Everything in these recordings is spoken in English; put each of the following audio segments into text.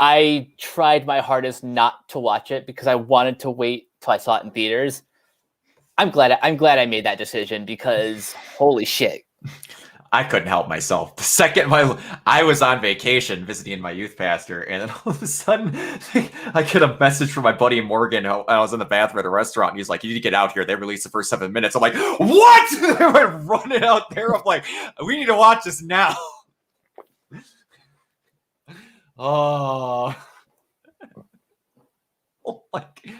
I tried my hardest not to watch it because I wanted to wait till I saw it in theaters. I'm glad I made that decision because holy shit. I couldn't help myself. The second I was on vacation visiting my youth pastor, and then all of a sudden I get a message from my buddy Morgan. I was in the bathroom at a restaurant, and he's like, "You need to get out here. They released the first 7 minutes." I'm like, "What?" They went running out there. I'm like, "We need to watch this now." Oh, like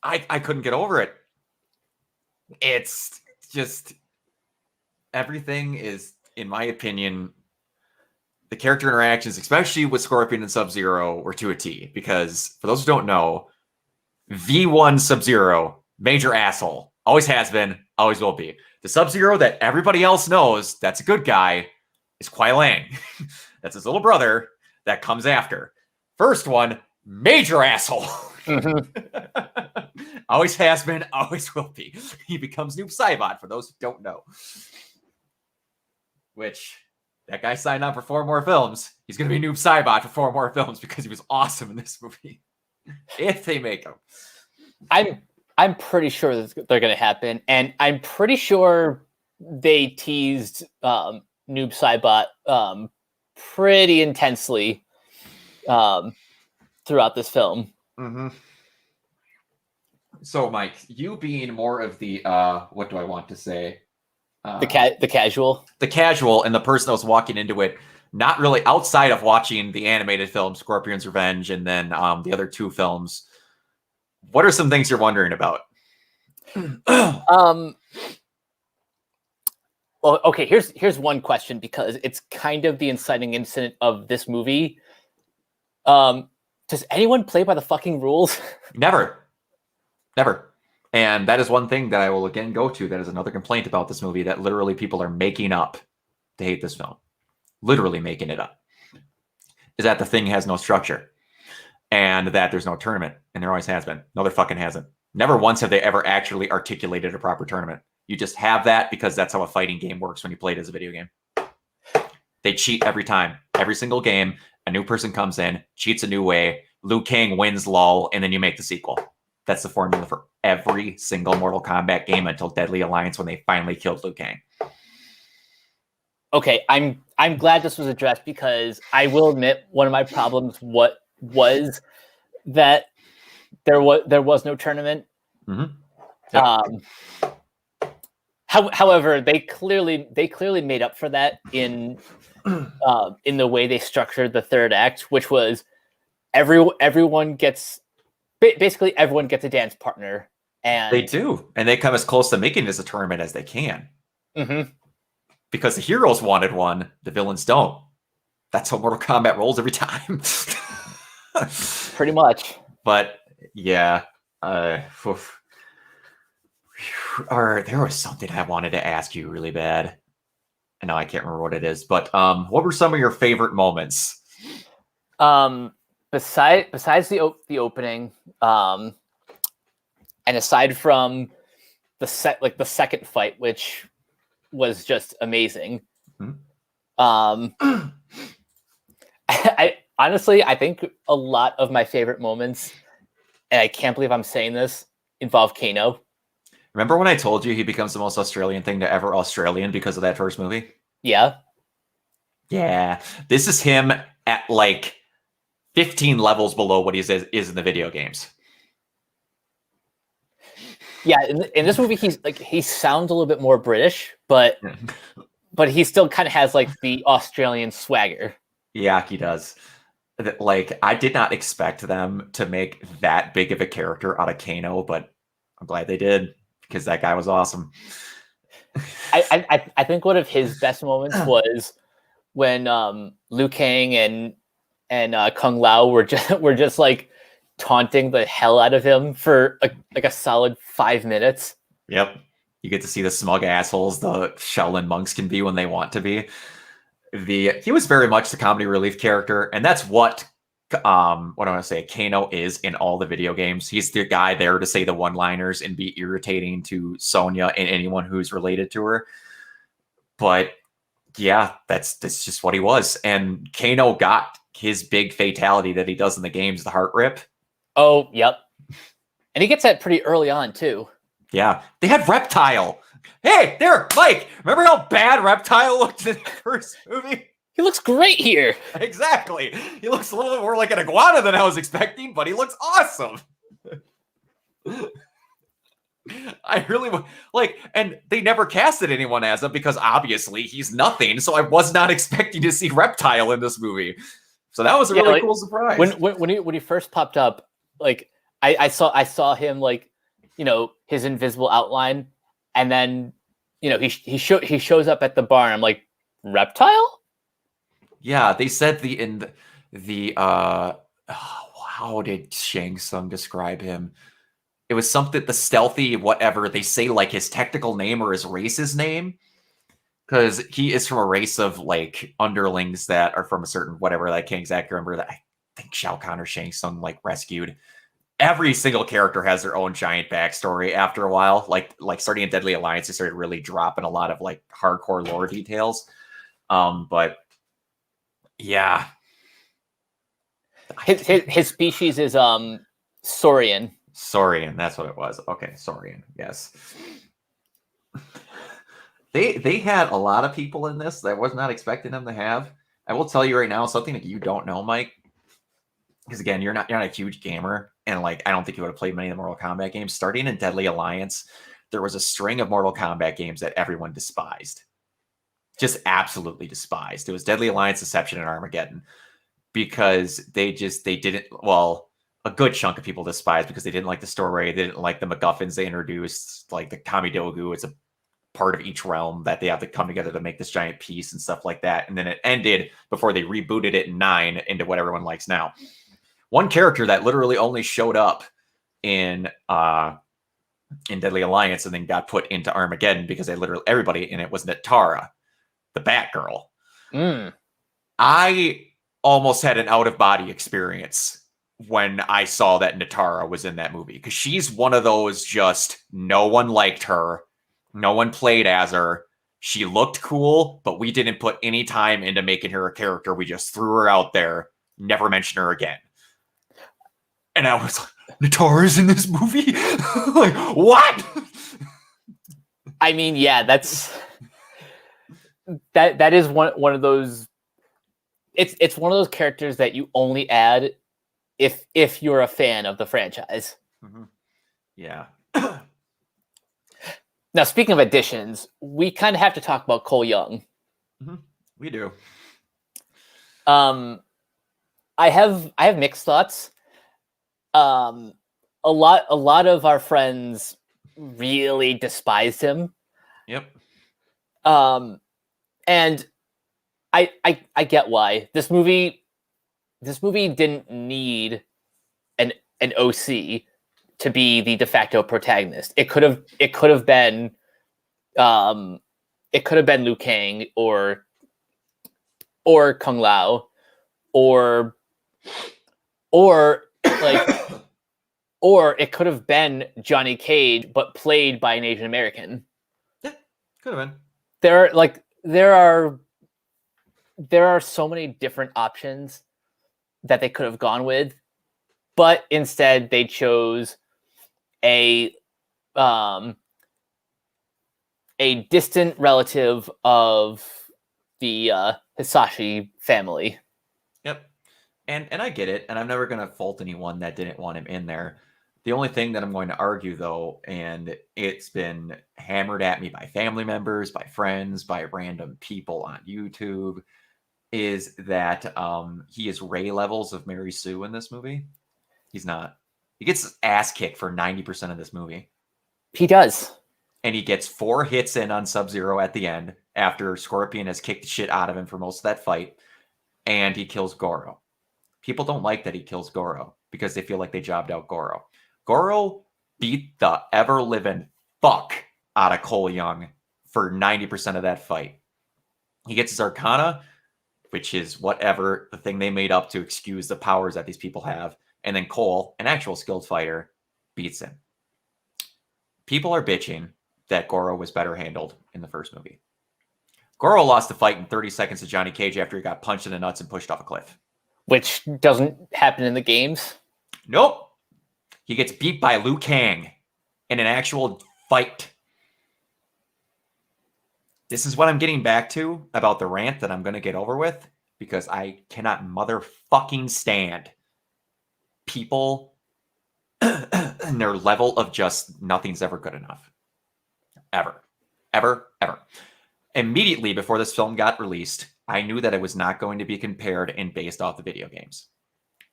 I couldn't get over it. It's just everything is, in my opinion, the character interactions, especially with Scorpion and Sub-Zero, were to a T. Because for those who don't know, V1 Sub-Zero, major asshole, always has been, always will be. The Sub-Zero that everybody else knows that's a good guy is Kuai Lang. That's his little brother that comes after. First one, major asshole. Always has been, always will be. He becomes Noob Saibot, for those who don't know. Which, that guy signed on for 4 more films. He's going to be Noob Saibot for 4 more films because he was awesome in this movie. If they make him. I'm pretty sure they're going to happen. And I'm pretty sure they teased Noob Saibot pretty intensely throughout this film. Mm-hmm. So, Mike, you being more of the, what do I want to say? The casual. The casual and the person that was walking into it, not really outside of watching the animated film Scorpion's Revenge and then the other 2 films. What are some things you're wondering about? Well, okay, here's one question because it's kind of the inciting incident of this movie. Does anyone play by the fucking rules? Never. And that is one thing that I will again go to. That is another complaint about this movie that literally people are making up to hate this film. Literally making it up. Is that the thing has no structure. And that there's no tournament. And there always has been. No, there fucking hasn't. Never once have they ever actually articulated a proper tournament. You just have that because that's how a fighting game works when you play it as a video game. They cheat every time. Every single game, a new person comes in, cheats a new way, Liu Kang wins LOL, and then you make the sequel. That's the formula for every single Mortal Kombat game until Deadly Alliance when they finally killed Liu Kang. Okay, I'm glad this was addressed because I will admit one of my problems was that there was no tournament. Mm-hmm. Yep. However, they clearly made up for that in the way they structured the third act, which was everyone gets basically everyone gets a dance partner, and they do, and they come as close to making it as a tournament as they can. Mm-hmm. Because the heroes wanted one, the villains don't. That's how Mortal Kombat rolls every time. Pretty much. But yeah, there was something I wanted to ask you really bad. I know I can't remember what it is, but what were some of your favorite moments? Besides the opening, and aside from the second fight, which was just amazing. Mm-hmm. I honestly, I think a lot of my favorite moments, and I can't believe I'm saying this, involve Kano. Remember when I told you he becomes the most Australian thing to ever Australian because of that first movie? Yeah. Yeah. This is him at like 15 levels below what he is in the video games. Yeah, in this movie, he sounds a little bit more British, but he still kind of has like the Australian swagger. Yeah, he does. Like, I did not expect them to make that big of a character out of Kano, but I'm glad they did because that guy was awesome. I think one of his best moments was when Liu Kang and Kung Lao were just like taunting the hell out of him for like a solid 5 minutes. Yep. You get to see the smug assholes the Shaolin monks can be when they want to be. He was very much the comedy relief character, and that's what I want to say Kano is in all the video games. He's the guy there to say the one-liners and be irritating to Sonya and anyone who's related to her. But yeah, that's just what he was. And Kano got his big fatality that he does in the games, the heart rip. Oh, yep. And he gets that pretty early on, too. Yeah. They had Reptile. Hey, there, Mike. Remember how bad Reptile looked in the first movie? He looks great here. Exactly. He looks a little bit more like an iguana than I was expecting, but he looks awesome. I really like, and they never casted anyone as him because obviously he's nothing. So I was not expecting to see Reptile in this movie. So that was a really cool surprise. When he first popped up, like I saw him, like, you know, his invisible outline, and then, you know, he shows up at the bar. I'm like, Reptile? Yeah, they said how did Shang Tsung describe him? It was something, the stealthy whatever. They say like his technical name or his race's name, because he is from a race of like underlings that are from a certain whatever that I can't exactly remember, that I think Shao Kahn or Shang Tsung like rescued. Every single character has their own giant backstory after a while. Like starting in Deadly Alliance, they started really dropping a lot of like hardcore lore details. But yeah. His species is Saurian. Saurian, that's what it was. Okay, Saurian, yes. They had a lot of people in this that I was not expecting them to have. I will tell you right now, something that you don't know, Mike, because again, you're not a huge gamer, and like I don't think you would have played many of the Mortal Kombat games. Starting in Deadly Alliance, there was a string of Mortal Kombat games that everyone despised. Just absolutely despised. It was Deadly Alliance, Deception, and Armageddon. Because they didn't, well, a good chunk of people despised because they didn't like the story, they didn't like the MacGuffins they introduced, like the Kamidogu. It's a part of each realm that they have to come together to make this giant piece and stuff like that. And then it ended before they rebooted it in 9 into what everyone likes now. One character that literally only showed up in Deadly Alliance and then got put into Armageddon because everybody in it was Natara, the Batgirl. I almost had an out-of-body experience when I saw that Natara was in that movie, because she's one of those, just no one liked her, no one played as her. She looked cool, but we didn't put any time into making her a character. We just threw her out there, never mentioned her again. And I was like, Natara's in this movie? Like, what? I mean, yeah, that is one of those. It's one of those characters that you only add if you're a fan of the franchise. Mm-hmm. Yeah. Now, speaking of additions, we kind of have to talk about Cole Young. Mm-hmm. We do. I have mixed thoughts. A lot of our friends really despised him. Yep. And I get why. This movie didn't need an OC to be the de facto protagonist. It could have been Liu Kang or Kung Lao or like or it could have been Johnny Cage but played by an Asian American. Yeah, could have been. There are so many different options that they could have gone with, but instead they chose a distant relative of the Hisashi family. Yep. And I get it, and I'm never going to fault anyone that didn't want him in there. The only thing that I'm going to argue, though, and it's been hammered at me by family members, by friends, by random people on YouTube, is that he is Ray levels of Mary Sue in this movie. He's not. He gets his ass kicked for 90% of this movie. He does. And he gets 4 hits in on Sub-Zero at the end after Scorpion has kicked the shit out of him for most of that fight. And he kills Goro. People don't like that he kills Goro because they feel like they jobbed out Goro. Goro beat the ever-living fuck out of Cole Young for 90% of that fight. He gets his Arcana, which is whatever, the thing they made up to excuse the powers that these people have. And then Cole, an actual skilled fighter, beats him. People are bitching that Goro was better handled in the first movie. Goro lost the fight in 30 seconds to Johnny Cage after he got punched in the nuts and pushed off a cliff. which doesn't happen in the games. Nope. He gets beat by Liu Kang in an actual fight. This is what I'm getting back to about the rant that I'm going to get over with, because I cannot motherfucking stand people and their level of just nothing's ever good enough. Ever. Ever. Ever. Immediately before this film got released, I knew that it was not going to be compared and based off the video games.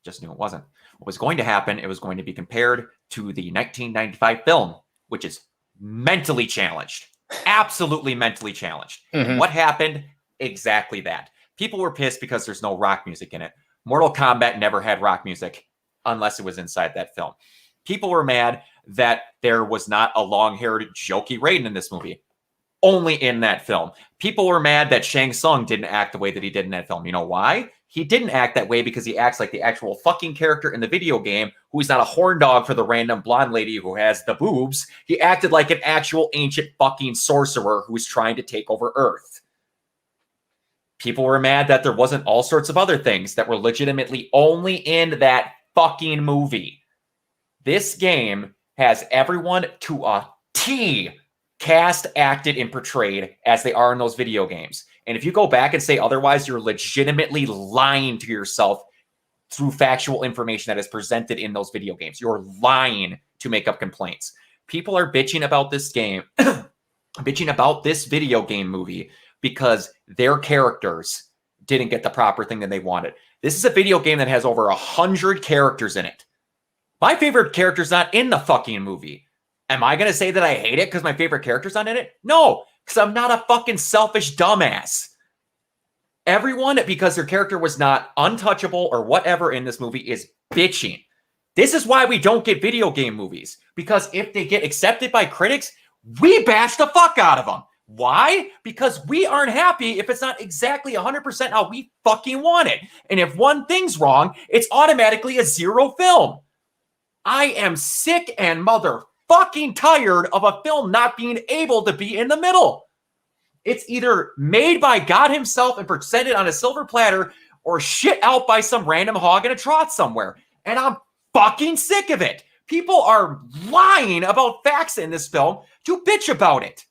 Just knew it wasn't. What was going to happen, it was going to be compared to the 1995 film, which is mentally challenged. Absolutely mentally challenged. Mm-hmm. And what happened? Exactly that. People were pissed because there's no rock music in it. Mortal Kombat never had rock music unless it was inside that film. People were mad that there was not a long-haired jokey Raiden in this movie. Only in that film. People were mad that Shang Tsung didn't act the way that he did in that film. You know why? He didn't act that way because he acts like the actual fucking character in the video game, who is not a horn dog for the random blonde lady who has the boobs. He acted like an actual ancient fucking sorcerer who was trying to take over Earth. People were mad that there wasn't all sorts of other things that were legitimately only in that fucking movie. This game has everyone to a T cast, acted, and portrayed as they are in those video games. And if you go back and say otherwise, you're legitimately lying to yourself through factual information that is presented in those video games. You're lying to make up complaints. People are bitching about this game, bitching about this video game movie because their characters didn't get the proper thing that they wanted. This is a video game that has over 100 characters in it. My favorite character's not in the fucking movie. Am I going to say that I hate it because my favorite character's not in it? No, because I'm not a fucking selfish dumbass. Everyone, because their character was not untouchable or whatever in this movie, is bitching. This is why we don't get video game movies. Because if they get accepted by critics, we bash the fuck out of them. Why? Because we aren't happy if it's not exactly 100% how we fucking want it. And if one thing's wrong, it's automatically a 0 film. I am sick and motherfucking tired of a film not being able to be in the middle. It's either made by God himself and presented on a silver platter or shit out by some random hog in a trot somewhere. And I'm fucking sick of it. People are lying about facts in this film to bitch about it.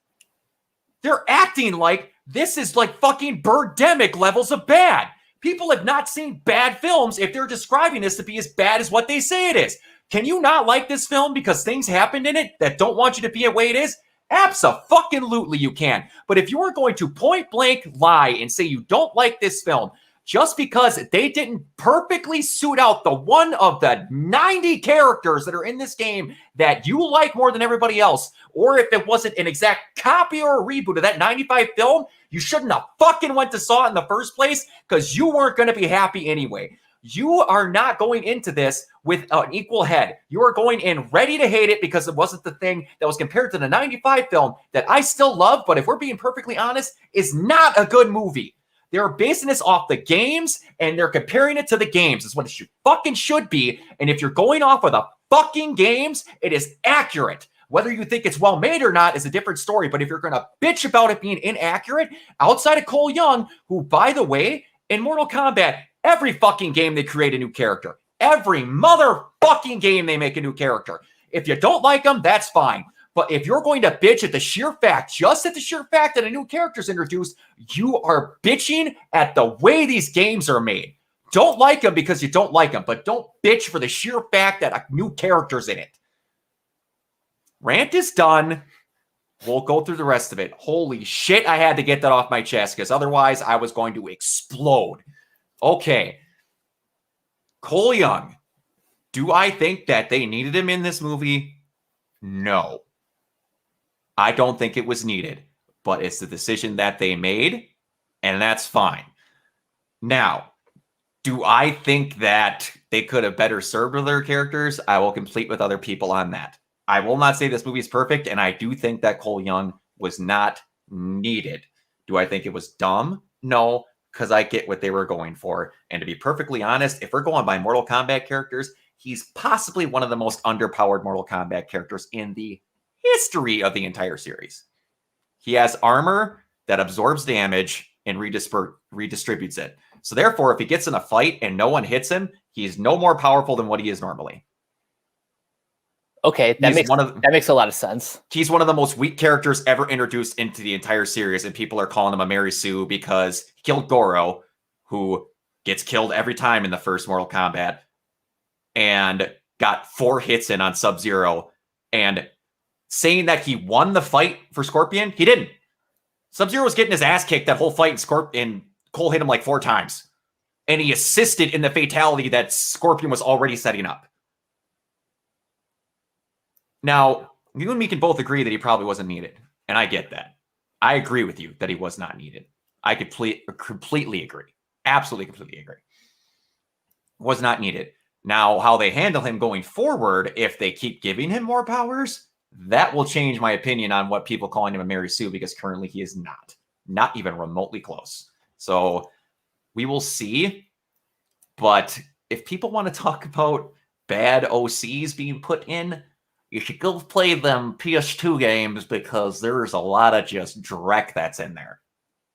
They're acting like this is like fucking Birdemic levels of bad. People have not seen bad films if they're describing this to be as bad as what they say it is. Can you not like this film because things happened in it that don't want you to be the way it is? Abso-fucking-lutely you can. But if you are going to point blank lie and say you don't like this film just because they didn't perfectly suit out the one of the 90 characters that are in this game that you like more than everybody else, or if it wasn't an exact copy or a reboot of that 95 film, you shouldn't have fucking went to saw it in the first place because you weren't going to be happy anyway. You are not going into this with an equal head. You are going in ready to hate it because it wasn't the thing that was compared to the 95 film that I still love, but if we're being perfectly honest, is not a good movie. They're basing this off the games, and they're comparing it to the games. That's what it fucking should be. And if you're going off of the fucking games, it is accurate. Whether you think it's well made or not is a different story. But if you're going to bitch about it being inaccurate, outside of Cole Young, who, by the way, in Mortal Kombat, every fucking game they create a new character. Every motherfucking game they make a new character. If you don't like them, that's fine. But if you're going to bitch at the sheer fact, just at the sheer fact that a new character is introduced, you are bitching at the way these games are made. Don't like them because you don't like them, but don't bitch for the sheer fact that a new character's in it. Rant is done. We'll go through the rest of it. Holy shit, I had to get that off my chest because otherwise I was going to explode. Okay. Cole Young. Do I think that they needed him in this movie? No. I don't think it was needed, but it's the decision that they made, and that's fine. Now, do I think that they could have better served with their characters? I will complete with other people on that. I will not say this movie is perfect, and I do think that Cole Young was not needed. Do I think it was dumb? No, because I get what they were going for. And to be perfectly honest, if we're going by Mortal Kombat characters, he's possibly one of the most underpowered Mortal Kombat characters in the history of the entire series. He has armor that absorbs damage and redistributes it. So therefore, if he gets in a fight and no one hits him, he's no more powerful than what he is normally. Okay, that makes a lot of sense. He's one of the most weak characters ever introduced into the entire series, and people are calling him a Mary Sue because he killed Goro, who gets killed every time in the first Mortal Kombat, and got 4 hits in on Sub-Zero, and saying that he won the fight for Scorpion, he didn't. Sub-Zero was getting his ass kicked that whole fight, and Cole hit him like 4 times. And he assisted in the fatality that Scorpion was already setting up. Now, you and me can both agree that he probably wasn't needed. And I get that. I agree with you that he was not needed. I completely agree. Absolutely, completely agree. Was not needed. Now, how they handle him going forward, if they keep giving him more powers, that will change my opinion on what people calling him a Mary Sue, because currently he is not even remotely close. So we will see. But if people want to talk about bad OCs being put in, you should go play them PS2 games, because there's a lot of just dreck that's in there.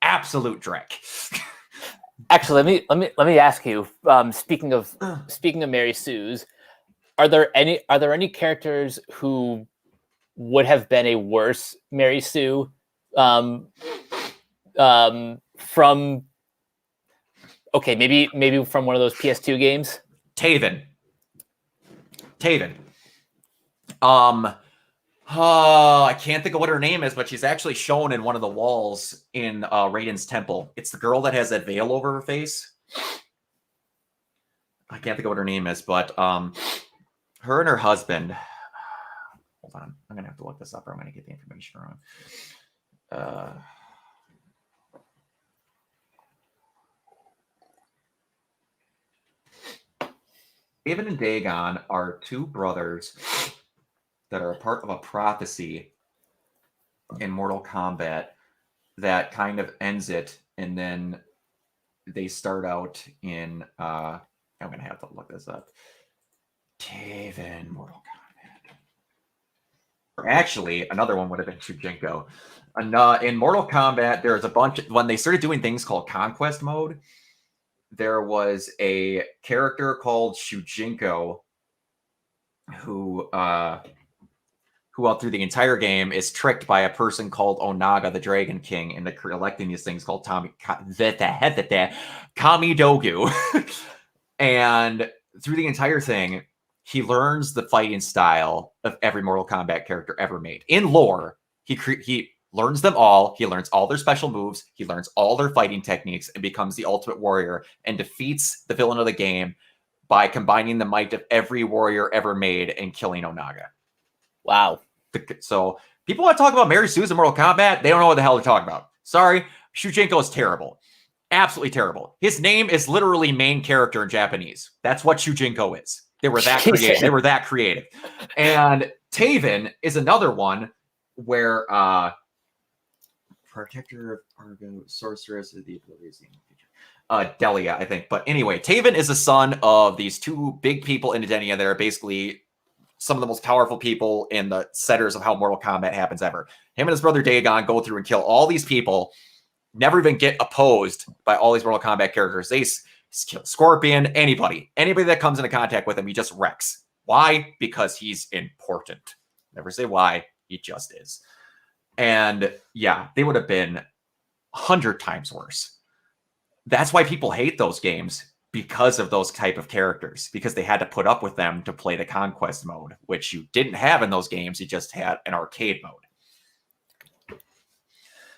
Absolute dreck. Actually, let me ask you. Speaking of Mary Sue's, are there any characters who would have been a worse Mary Sue from maybe from one of those PS2 games? Taven. I can't think of what her name is, but she's actually shown in one of the walls in Raiden's temple. It's the girl that has that veil over her face. I can't think of what her name is, but her and her husband. Hold on, I'm gonna have to look this up, or I'm gonna get the information wrong. David and Dagon are 2 brothers that are a part of a prophecy in Mortal Kombat that kind of ends it, and then they start out in I'm gonna have to look this up. Taven Mortal Kombat. Or actually, another one would have been Shujinko. In Mortal Kombat, there's a bunch when they started doing things called Conquest Mode. There was a character called Shujinko who all through the entire game is tricked by a person called Onaga, the Dragon King, into collecting these things called Kamidogu. And through the entire thing, he learns the fighting style of every Mortal Kombat character ever made. In lore, he learns them all. He learns all their special moves. He learns all their fighting techniques and becomes the ultimate warrior and defeats the villain of the game by combining the might of every warrior ever made and killing Onaga. Wow. So people want to talk about Mary Sue's in Mortal Kombat. They don't know what the hell they're talking about. Sorry. Shujinko is terrible. Absolutely terrible. His name is literally main character in Japanese. That's what Shujinko is. They were that creative. They were that creative. And Taven is another one where Protector of Argo, Sorceress of the abilities in the future. Delia, I think. But anyway, Taven is the son of these 2 big people in Edenia that are basically some of the most powerful people in the setters of how Mortal Kombat happens ever. Him and his brother Dagon go through and kill all these people, never even get opposed by all these Mortal Kombat characters. They kill Scorpion, anybody that comes into contact with him, he just wrecks. Why? Because he's important. Never say why, he just is. And yeah, they would have been 100 times worse. That's why people hate those games, because of those type of characters, because they had to put up with them to play the Conquest Mode, which you didn't have in those games. You just had an arcade mode.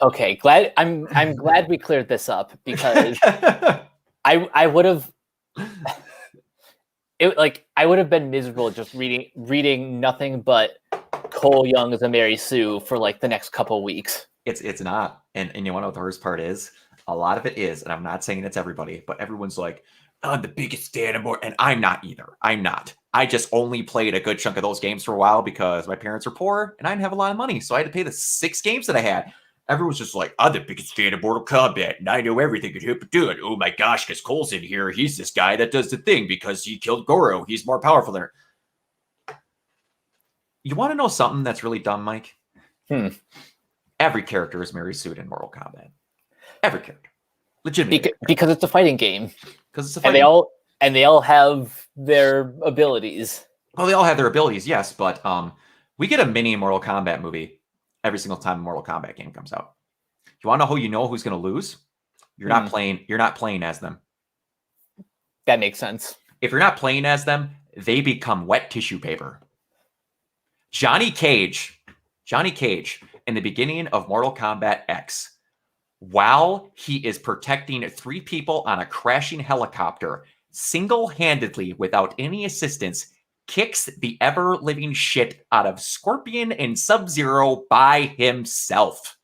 Okay, I'm glad we cleared this up, because I would have I would have been miserable just reading nothing but Cole Young as a Mary Sue for like the next couple weeks. It's not. And you want to know what the worst part is? A lot of it is, and I'm not saying it's everybody, but everyone's like, I'm the biggest fan of and I'm not either. I'm not. I just only played a good chunk of those games for a while because my parents were poor and I didn't have a lot of money. So I had to pay the 6 games that I had. Everyone's just like, I'm the biggest fan of Mortal Kombat, and I know everything could hit do it. Oh my gosh, because Cole's in here. He's this guy that does the thing because he killed Goro. He's more powerful than her. You want to know something that's really dumb, Mike? Every character is Mary Sue in Mortal Kombat. Every character. Legitimately. because it's a fighting game, Because it's a and fighting. they all have their abilities. Well, they all have their abilities, yes, but we get a mini Mortal Kombat movie every single time a Mortal Kombat game comes out. You want to know who's going to lose? You're not playing. You're not playing as them. That makes sense. If you're not playing as them, they become wet tissue paper. Johnny Cage, in the beginning of Mortal Kombat X, while he is protecting 3 people on a crashing helicopter, single-handedly, without any assistance, kicks the ever-living shit out of Scorpion and Sub-Zero by himself.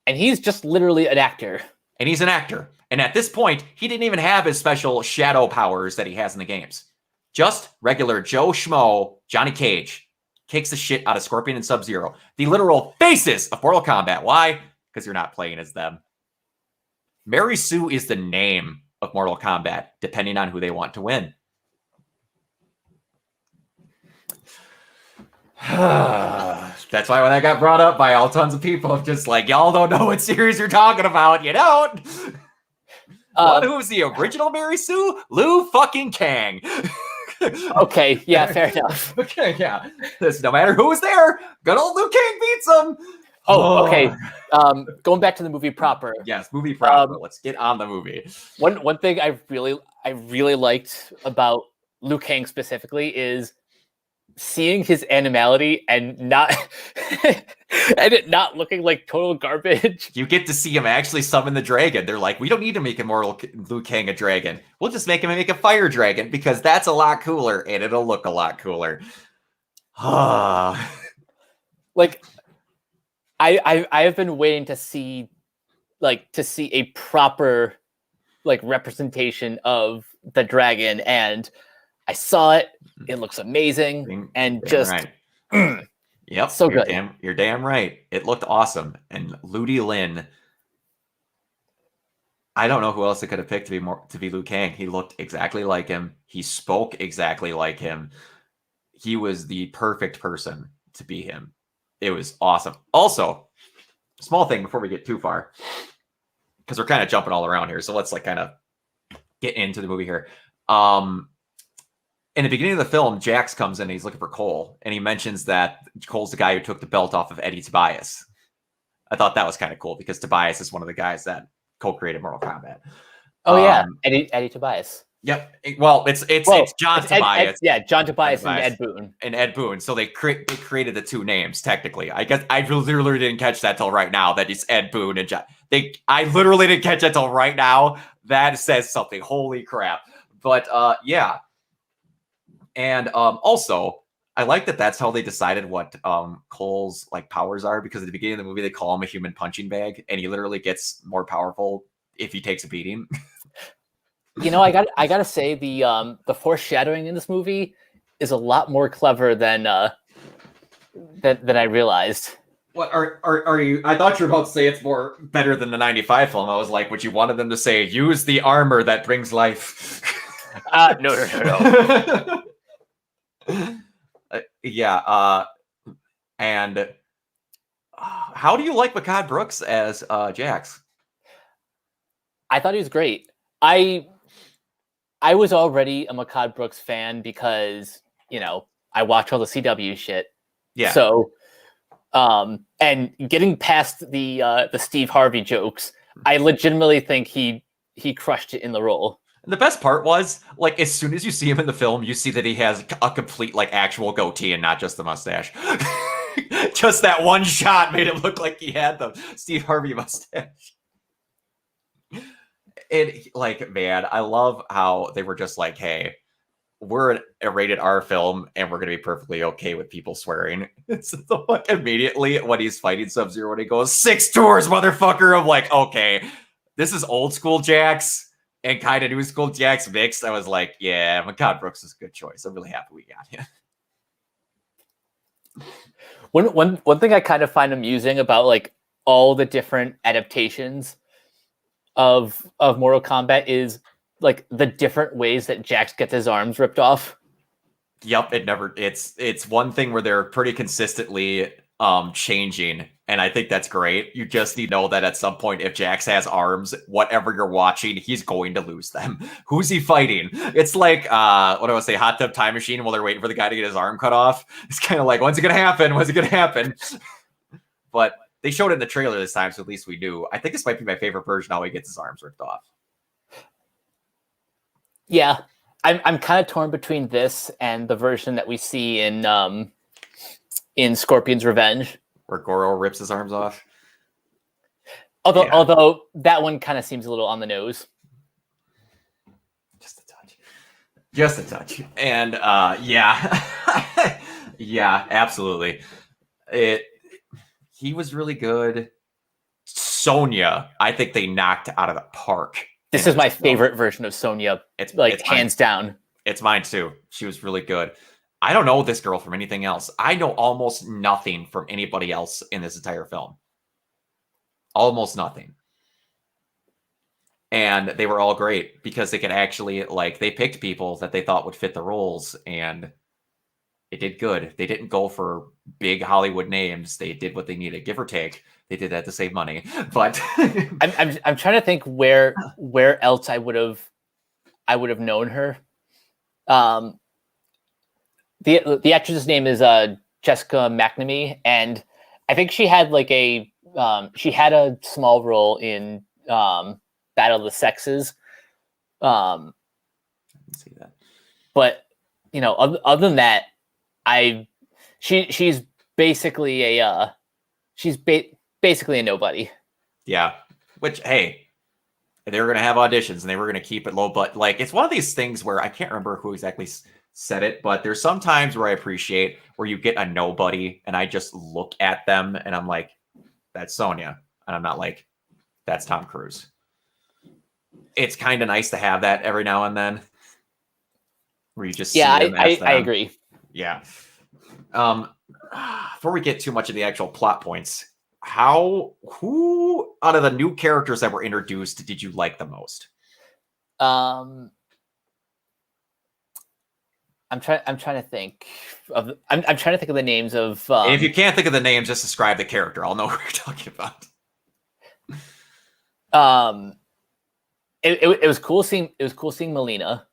And he's just literally an actor. And he's an actor. And at this point, he didn't even have his special shadow powers that he has in the games. Just regular Joe Schmo, Johnny Cage, kicks the shit out of Scorpion and Sub-Zero. The literal faces of Mortal Kombat. Why? Because you're not playing as them. Mary Sue is the name of Mortal Kombat, depending on who they want to win. That's why when that got brought up by all tons of people, just like, y'all don't know what series you're talking about. You don't. Who's the original Mary Sue? Liu fucking Kang. Okay, yeah, fair enough. Okay, yeah. No matter who was there, good old Liu Kang beats him. Oh, okay. Going back to the movie proper. Yes, movie proper. Let's get on the movie. One thing I really liked about Liu Kang specifically is seeing his animality and not and it not looking like total garbage. You get to see him actually summon the dragon. They're like, we don't need to make Immortal Liu Kang a dragon. We'll just make him make a fire dragon because that's a lot cooler and it'll look a lot cooler. Like I have been waiting to see a proper representation of the dragon, and I saw it. It looks amazing, and just right. Yep, so good. You're damn right. It looked awesome. And Ludi Lin, I don't know who else it could have picked to be Liu Kang. He looked exactly like him. He spoke exactly like him. He was the perfect person to be him. It was awesome. Also, small thing before we get too far, because we're kind of jumping all around here. So let's kind of get into the movie here. In the beginning of the film, Jax comes in and he's looking for Cole, and he mentions that Cole's the guy who took the belt off of Eddie Tobias. I thought that was kind of cool because Tobias is one of the guys that co-created Mortal Kombat. Oh yeah, Eddie Tobias. Yep. Well, it's John Tobias. John Tobias and Ed Boon. And Ed Boon. So they created the 2 names technically. I guess I literally didn't catch that till right now. That it's Ed Boon and John. I literally didn't catch that till right now. That says something. Holy crap! But yeah. And also, I like that that's how they decided what Cole's powers are, because at the beginning of the movie they call him a human punching bag, and he literally gets more powerful if he takes a beating. You know, I gotta say the foreshadowing in this movie is a lot more clever than I realized. What are you? I thought you were about to say it's more better than the '95 film. I was like, what you wanted them to say? Use the armor that brings life. No. Yeah. And how do you like Mehcad Brooks as Jax? I thought he was great. I was already a Mehcad Brooks fan because, I watch all the CW shit. Yeah. So, and getting past the Steve Harvey jokes, I legitimately think he crushed it in the role. And the best part was, as soon as you see him in the film, you see that he has a complete, actual goatee and not just the mustache. Just that one shot made it look like he had the Steve Harvey mustache. And, man, I love how they were just like, hey, we're a rated R film, and we're going to be perfectly okay with people swearing. It's immediately when he's fighting Sub-Zero, when he goes, 6 tours, motherfucker, I'm like, okay, this is old school Jax and kind of new school Jax mixed. I was like, yeah, Mehcad Brooks is a good choice. I'm really happy we got him. One thing I kind of find amusing about all the different adaptations of Mortal Kombat is the different ways that Jax gets his arms ripped off. Yep, it's one thing where they're pretty consistently changing. And I think that's great. You just need to know that at some point, if Jax has arms, whatever you're watching, he's going to lose them. Who's he fighting? It's like, what do I want to say, Hot Tub Time Machine while they're waiting for the guy to get his arm cut off. It's kind of like, when's it going to happen? When's it going to happen? But they showed it in the trailer this time, so at least we knew. I think this might be my favorite version, how he gets his arms ripped off. Yeah, I'm kind of torn between this and the version that we see in Scorpion's Revenge, where Goro rips his arms off. Although that one kind of seems a little on the nose. Just a touch. And yeah. Yeah, absolutely. He was really good. Sonya, I think they knocked out of the park. This is my favorite version of Sonya. It's like hands down. It's mine too. She was really good. I don't know this girl from anything else. I know almost nothing from anybody else in this entire film. Almost nothing. And they were all great because they could actually, like, they picked people that they thought would fit the roles, and it did good. They didn't go for big Hollywood names. They did what they needed, give or take. They did that to save money. But I'm trying to think where else I would have known her. The actress's name is Jessica McNamee, and I think she had like a small role in Battle of the Sexes. I didn't see that. But other than that, she's basically basically a nobody. Yeah. Which, hey, they were going to have auditions and they were going to keep it low, but like, it's one of these things where I can't remember who exactly said it, but there's some times where I appreciate where you get a nobody and I just look at them and I'm like, that's Sonya. And I'm not like, that's Tom Cruise. It's kind of nice to have that every now and then where you just see them as them. I agree. Yeah. Before we get too much of the actual plot points, who out of the new characters that were introduced did you like the most? I'm trying to think of the names of. If you can't think of the names, just describe the character. I'll know what you're talking about. It was cool seeing Melina.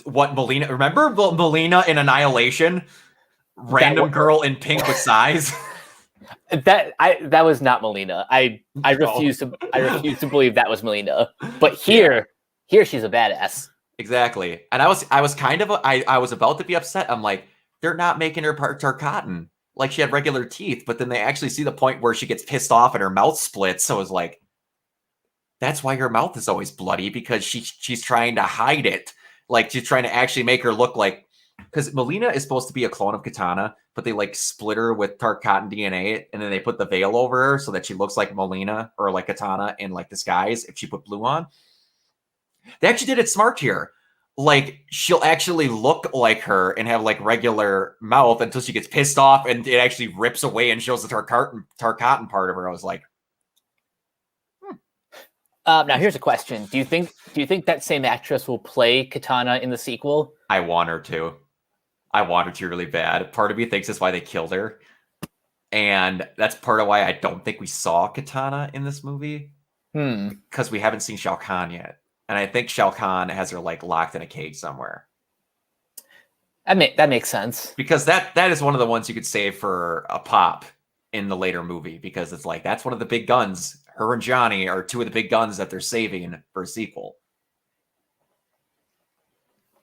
What, Melina? Remember Melina in Annihilation? Random girl in pink with size. That was not Melina. I refuse to believe that was Melina. But here she's a badass. Exactly. And I was about to be upset. I'm like, they're not making her part Tarkatan. Like, she had regular teeth, but then they actually see the point where she gets pissed off and her mouth splits. So I was like, that's why her mouth is always bloody, because she's trying to hide it. Like, she's trying to actually make her look like, because Melina is supposed to be a clone of Katana, but they like split her with Tarkatan DNA, and then they put the veil over her so that she looks like Melina or like Katana in like disguise if she put blue on. They actually did it smart here. Like, she'll actually look like her and have like regular mouth until she gets pissed off and it actually rips away and shows the Tarkatan part of her. I was like, Now here's a question: Do you think that same actress will play Katana in the sequel? I want her to. I want her to really bad. Part of me thinks that's why they killed her, and that's part of why I don't think we saw Katana in this movie. Because we haven't seen Shao Kahn yet, and I think Shao Kahn has her like locked in a cage somewhere. That makes sense, because that is one of the ones you could save for a pop in the later movie, because it's like that's one of the big guns. Her and Johnny are two of the big guns that they're saving for a sequel.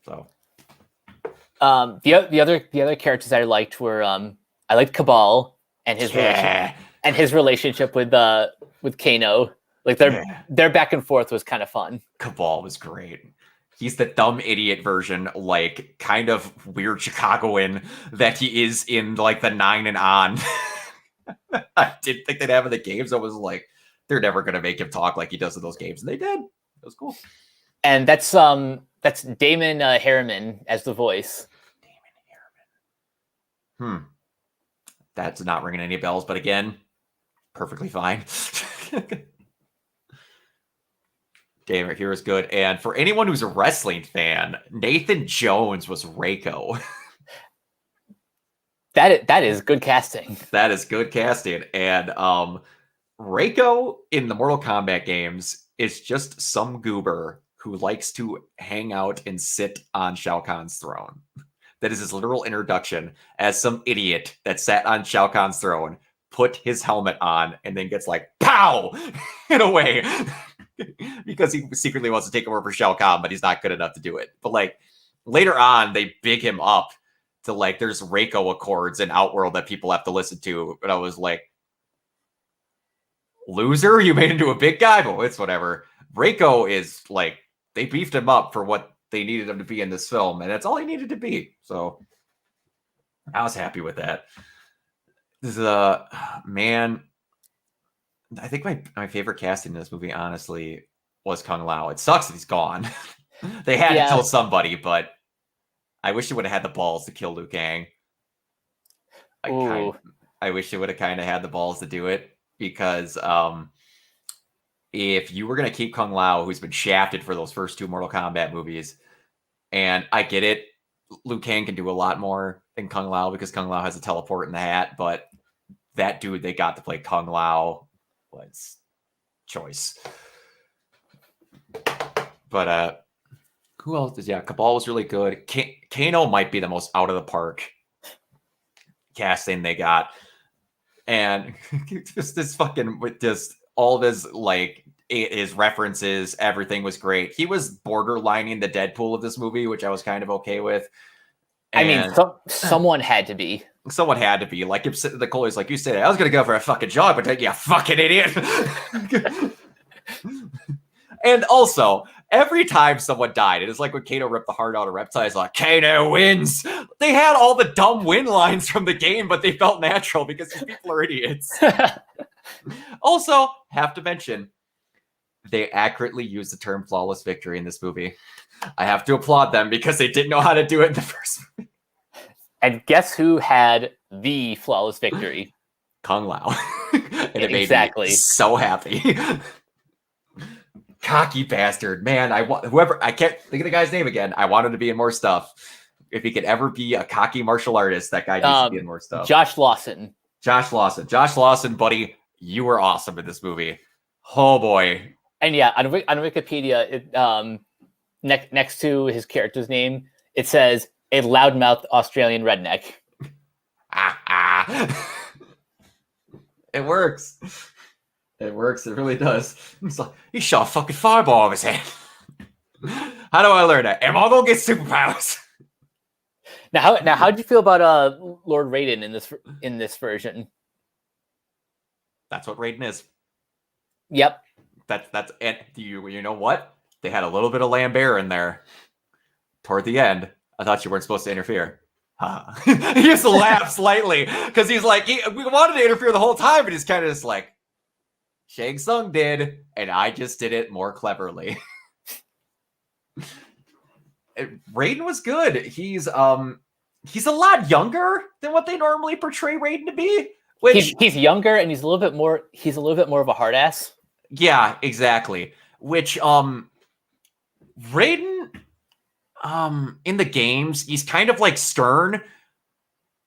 So, the other characters I liked were I liked Cabal and his relationship with Kano. Like their back and forth was kind of fun. Cabal was great. He's the dumb idiot version, like kind of weird Chicagoan that he is in like the 9 and On. I didn't think they'd have in the games. I was like, they're never going to make him talk like he does in those games. And they did. It was cool. And that's Damon Harriman as the voice. Damon Harriman. That's not ringing any bells, but again, perfectly fine. Damon here is good. And for anyone who's a wrestling fan, Nathan Jones was Reiko. That is good casting. That is good casting. And Reiko in the Mortal Kombat games is just some goober who likes to hang out and sit on Shao Kahn's throne. That is his literal introduction as some idiot that sat on Shao Kahn's throne, put his helmet on, and then gets like, pow! In a way. Because he secretly wants to take over for Shao Kahn, but he's not good enough to do it. But like later on, they big him up to like there's Reiko Accords in Outworld that people have to listen to. But I was like, loser, you made into a big guy, but it's whatever. Reiko is like they beefed him up for what they needed him to be in this film, and that's all he needed to be. So I was happy with that. The man, I think my favorite casting in this movie, honestly, was Kung Lao. It sucks that he's gone. They had to kill somebody, but I wish they would have had the balls to kill Liu Kang. I wish they would have kind of had the balls to do it, because if you were going to keep Kung Lao, who's been shafted for those first 2 Mortal Kombat movies, and I get it, Liu Kang can do a lot more than Kung Lao because Kung Lao has a teleport in the hat, but that dude they got to play Kung Lao was choice. But who else is, Cabal was really good. Kano might be the most out of the park casting they got. And just this fucking, with just all of his, like, his references, everything was great. He was borderlining the Deadpool of this movie, which I was kind of okay with. And I mean, someone had to be. Someone had to be. Like, if the Coley's like, you said, I was going to go for a fucking jog, but you fucking idiot. And also, every time someone died, it is like when Kano ripped the heart out of Reptile, he's like, Kano wins. They had all the dumb win lines from the game, but they felt natural because these people are idiots. Also, have to mention, they accurately used the term flawless victory in this movie. I have to applaud them because they didn't know how to do it in the first movie. And guess who had the flawless victory? Kung Lao. And it made me so happy. Cocky bastard, man! I can't think of the guy's name again. I want him to be in more stuff. If he could ever be a cocky martial artist, that guy needs to be in more stuff. Josh Lawson, buddy, you were awesome in this movie. Oh boy! And yeah, on Wikipedia, next to his character's name, it says a loudmouth Australian redneck. It works. It works. It really does. It's like, he shot a fucking fireball off his head. How do I learn that? Am I gonna get superpowers? Now, how'd you feel about Lord Raiden in this version? That's what Raiden is. Yep. That's and you know what? They had a little bit of Lambert in there toward the end. I thought you weren't supposed to interfere. He just laughs slightly because he's like, we wanted to interfere the whole time, but he's kind of just like, Shang Tsung did, and I just did it more cleverly. Raiden was good. He's a lot younger than what they normally portray Raiden to be. Which he's younger and he's a little bit more of a hard ass. Yeah, exactly. Which Raiden in the games, he's kind of like stern,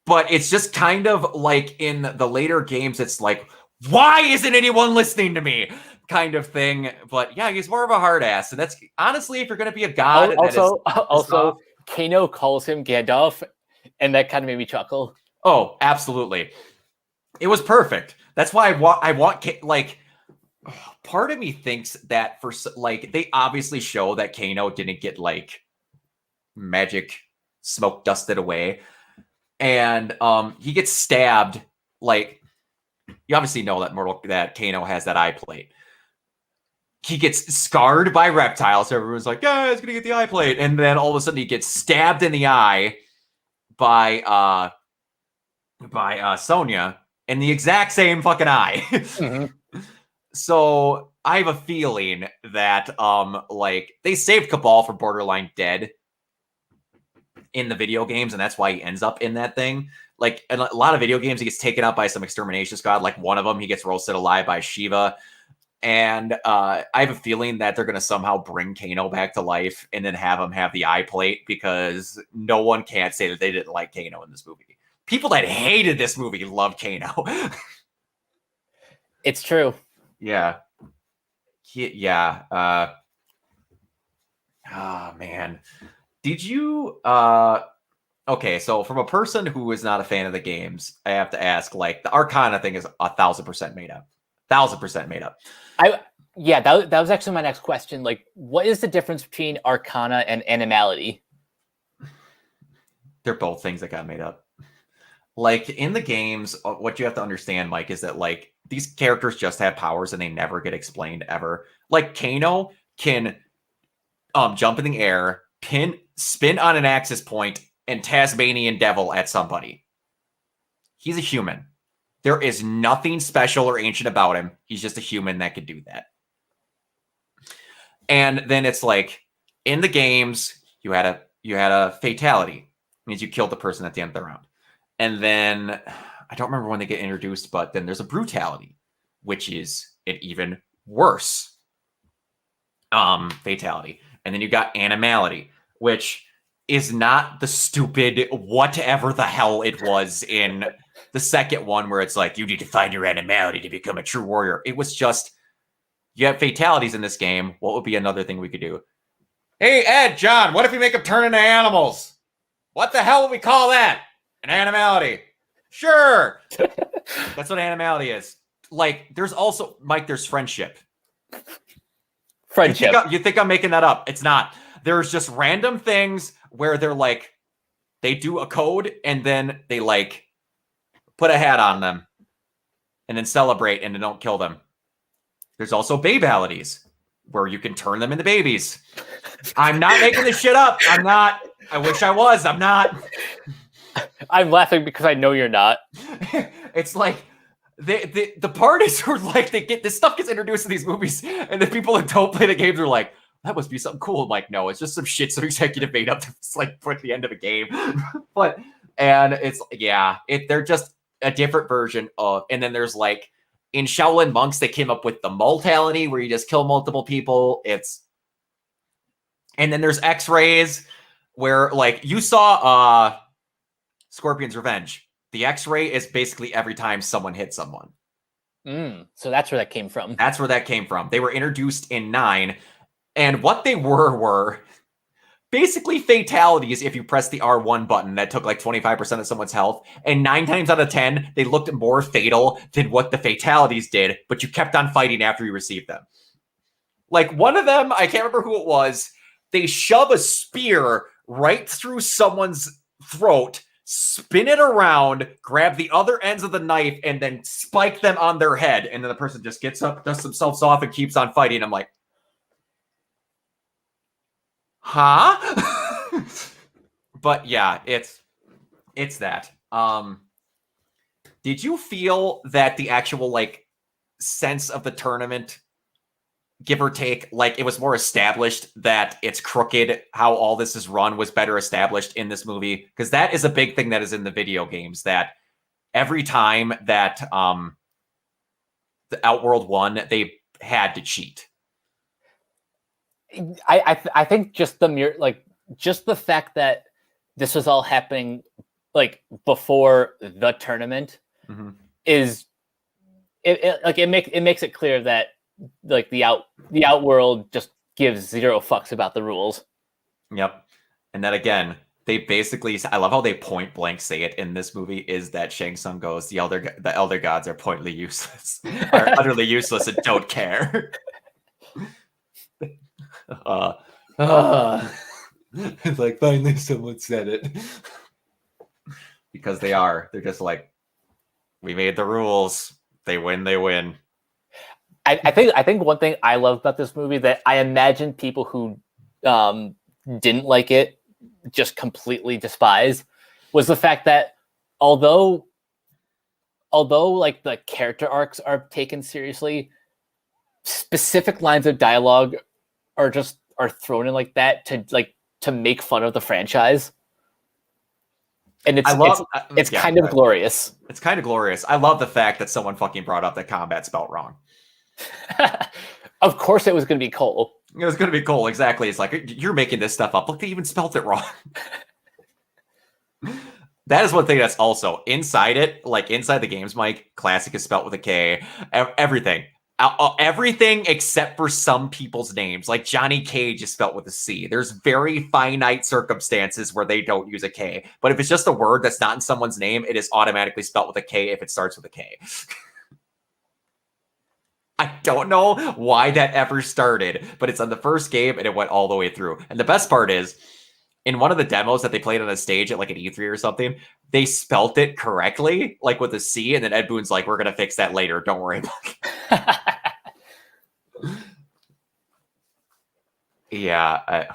but it's just kind of like in the later games, it's like, why isn't anyone listening to me? Kind of thing. But yeah, he's more of a hard ass. And that's honestly, if you're going to be a god. Also, Kano calls him Gandalf, and that kind of made me chuckle. Oh, absolutely. It was perfect. That's why I want like, part of me thinks that for like, they obviously show that Kano didn't get like magic smoke dusted away. And he gets stabbed. Like, you obviously know that Kano has that eye plate. He gets scarred by reptiles. So everyone's like, yeah, he's gonna get the eye plate. And then all of a sudden he gets stabbed in the eye by Sonya in the exact same fucking eye. Mm-hmm. So I have a feeling that like they saved Cabal from borderline dead in the video games, and that's why he ends up in that thing. Like in a lot of video games, he gets taken out by some extermination squad. Like one of them, he gets roasted alive by Shiva. And I have a feeling that they're going to somehow bring Kano back to life and then have him have the eye plate, because no one can't say that they didn't like Kano in this movie. people that hated this movie love Kano. It's true. Yeah. Yeah. Oh man. Did you okay, so from a person who is not a fan of the games, I have to ask, like, the Arcana thing is 1,000% made up. 1,000% made up. Yeah, that was actually my next question. Like, what is the difference between Arcana and Animality? They're both things that got made up. Like, in the games, what you have to understand, Mike, is that, like, these characters just have powers and they never get explained ever. Like, Kano can jump in the air, spin on an axis point, and Tasmanian Devil at somebody. He's a human. There is nothing special or ancient about him. He's just a human that could do that. And then it's like, in the games, you had a fatality. It means you killed the person at the end of the round. And then I don't remember when they get introduced, but then there's a brutality, which is an even worse fatality. And then you got animality, which is not the stupid whatever the hell it was in the second one where it's like, you need to find your animality to become a true warrior. It was just, you have fatalities in this game. What would be another thing we could do? Hey, Ed, John, what if we make them turn into animals? What the hell would we call that? An animality. Sure. That's what animality is. Like, there's also, Mike, there's friendship. Friendship. You think I'm making that up. It's not. There's just random things where they're like, they do a code and then they like put a hat on them and then celebrate and then don't kill them. There's also babalities where you can turn them into babies. I'm not making this shit up. I'm not. I wish I was. I'm not. I'm laughing because I know you're not. It's like the parties are like, they get this stuff gets introduced in these movies, and the people that don't play the games are like, that must be something cool. I'm like, no, it's just some shit some executive made up that's like for the end of a game. And it's they're just a different version of, and then there's like in Shaolin Monks, they came up with the multality where you just kill multiple people. And then there's X-rays where like you saw Scorpion's Revenge. The X-ray is basically every time someone hits someone. So that's where that came from. That's where that came from. They were introduced in 9. And what they were basically fatalities if you press the R1 button that took like 25% of someone's health. And 9 times out of 10, they looked more fatal than what the fatalities did, but you kept on fighting after you received them. Like one of them, I can't remember who it was, they shove a spear right through someone's throat, spin it around, grab the other ends of the knife, and then spike them on their head. And then the person just gets up, dusts themselves off, and keeps on fighting. I'm like, huh? But yeah, it's that. Did you feel that the actual like sense of the tournament, give or take, like it was more established that it's crooked, how all this is run was better established in this movie? Because that is a big thing that is in the video games, that every time that the Outworld won, they had to cheat. I think just the fact that this was all happening like before the tournament is it makes it clear that like the Outworld just gives zero fucks about the rules. Yep. And then again, they basically, I love how they point blank say it in this movie, is that Shang Tsung goes, the elder gods are utterly useless and don't care. Like finally someone said it. Because they're just like, we made the rules, they win. I think one thing I love about this movie that I imagine people who didn't like it just completely despise was the fact that although like the character arcs are taken seriously, specific lines of dialogue are thrown in like that to make fun of the franchise. And it's kind of glorious. It's kind of glorious. I love the fact that someone fucking brought up that Kombat spelled wrong. Of course it was going to be Cole. It was going to be Cole, exactly. It's like, you're making this stuff up. Look, they even spelled it wrong. That is one thing that's also inside it, like inside the games, Mike. Classic is spelled with a K. Everything. Everything except for some people's names. Like Johnny Cage is spelled with a C. There's very finite circumstances where they don't use a K. But if it's just a word that's not in someone's name, it is automatically spelled with a K if it starts with a K. I don't know why that ever started, but it's on the first game and it went all the way through. And the best part is, in one of the demos that they played on a stage at like an E3 or something, they spelt it correctly, like with a C, and then Ed Boon's like, "We're gonna fix that later. Don't worry about it." Yeah.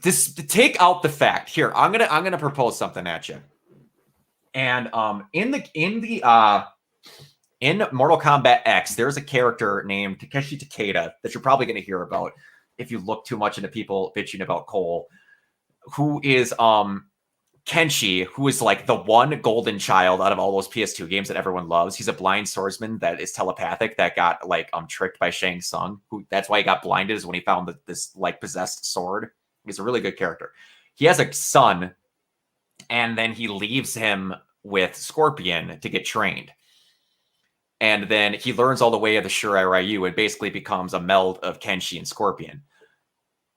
Just take out the fact here. I'm gonna propose something at you. And in Mortal Kombat X, there's a character named Takeshi Takeda that you're probably going to hear about if you look too much into people bitching about Cole, who is Kenshi, who is like the one golden child out of all those PS2 games that everyone loves. He's a blind swordsman that is telepathic that got like tricked by Shang Tsung, who that's why he got blinded, is when he found this like possessed sword. He's a really good character. He has a son, and then he leaves him with Scorpion to get trained. And then he learns all the way of the Shirai Ryu and basically becomes a meld of Kenshi and Scorpion.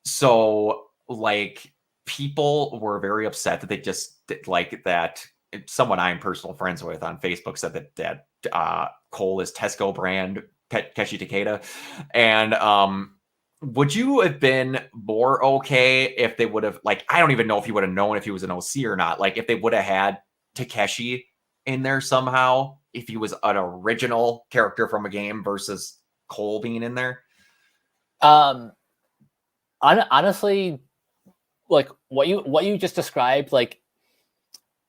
So, like, people were very upset that they just like that. Someone I'm personal friends with on Facebook said that Cole is Tesco brand Takeshi Takeda. And would you have been more okay if they would have, like, I don't even know if you would have known if he was an OC or not. Like, if they would have had Takeshi in there somehow, if he was an original character from a game versus Cole being in there? Honestly, like what you just described, like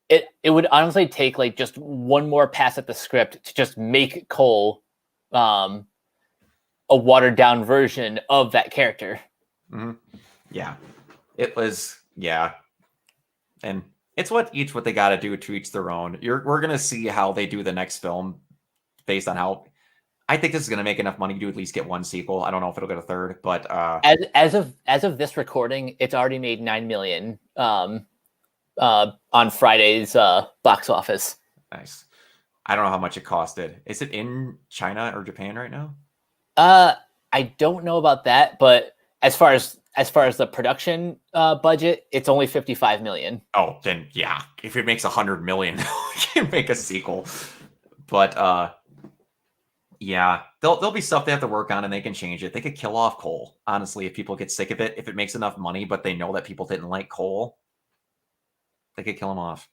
it would honestly take like just one more pass at the script to just make Cole a watered down version of that character. Mm-hmm. Yeah, it was. Yeah, and it's what they got to do to each their own. We're gonna see how they do the next film based on how. I think this is gonna make enough money to at least get one sequel. I don't know if it'll get a third, but as of this recording, it's already made $9 million on Friday's box office. Nice. I don't know how much it costed. Is it in China or Japan right now? I don't know about that, but as far as the production budget, it's only $55 million. Oh, then yeah. If it makes $100 million, we can make a sequel. But yeah, there'll be stuff they have to work on, and they can change it. They could kill off Cole, honestly, if people get sick of it. If it makes enough money, but they know that people didn't like Cole, they could kill him off.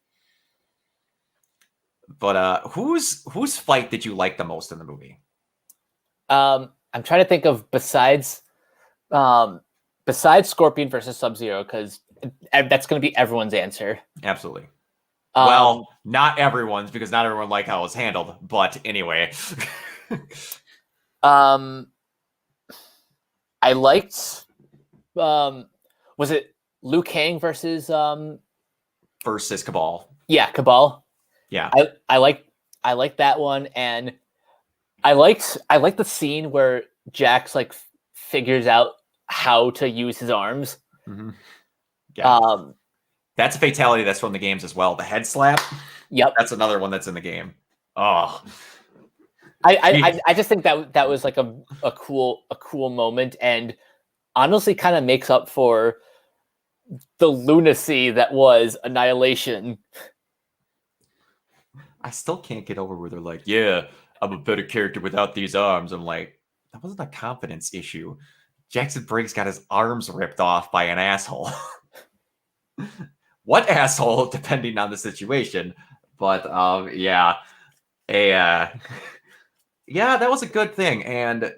But whose fight did you like the most in the movie? I'm trying to think of besides Scorpion versus Sub-Zero, because that's going to be everyone's answer. Absolutely. Well, not everyone's, because not everyone liked how it was handled. But anyway. I liked was it Liu Kang versus Cabal? Yeah, Cabal. Yeah. I like that one, and I liked the scene where Jax like figures out how to use his arms. Mm-hmm. Yeah. That's a fatality that's from the games as well. The head slap. Yep. That's another one that's in the game. Oh. I just think that was like a cool moment, and honestly kind of makes up for the lunacy that was Annihilation. I still can't get over where they're like, yeah, I'm a better character without these arms. I'm like, that wasn't a confidence issue. Jackson Briggs got his arms ripped off by an asshole. What asshole, depending on the situation. But yeah. Yeah, that was a good thing. And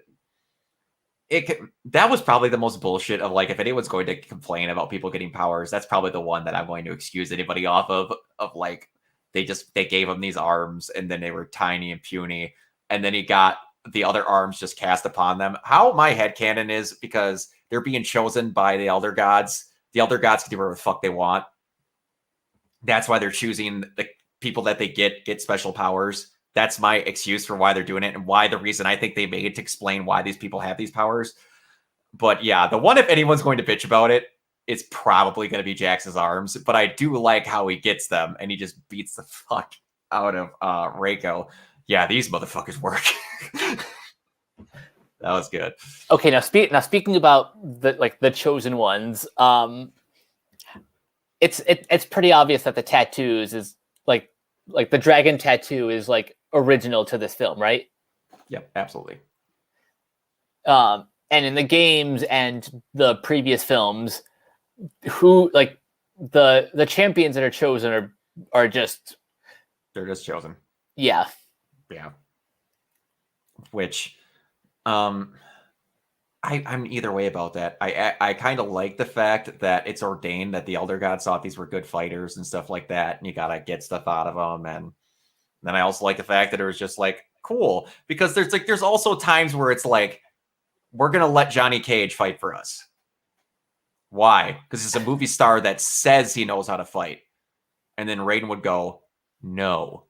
that was probably the most bullshit of, like, if anyone's going to complain about people getting powers, that's probably the one that I'm going to excuse anybody off of like, they gave him these arms and then they were tiny and puny, and then he got the other arms just cast upon them. How my headcanon is, because they're being chosen by the Elder Gods. The Elder Gods can do whatever the fuck they want. That's why they're choosing the people that they get special powers. That's my excuse for why they're doing it, and why the reason I think they made it to explain why these people have these powers. But yeah, the one, if anyone's going to bitch about it, is probably going to be Jax's arms, but I do like how he gets them and he just beats the fuck out of Reiko. Yeah, these motherfuckers work. That was good. Okay, now speaking about the chosen ones, it's pretty obvious that the tattoos is like the dragon tattoo is like original to this film, right? Yep, absolutely. And in the games and the previous films, who like the champions that are chosen are just they're just chosen. Yeah. Which, I'm either way about that. I kind of like the fact that it's ordained that the Elder Gods thought these were good fighters and stuff like that, and you gotta get stuff out of them. And then I also like the fact that it was just like cool because there's also times where it's like we're gonna let Johnny Cage fight for us. Why? Because he's a movie star that says he knows how to fight, and then Raiden would go, no.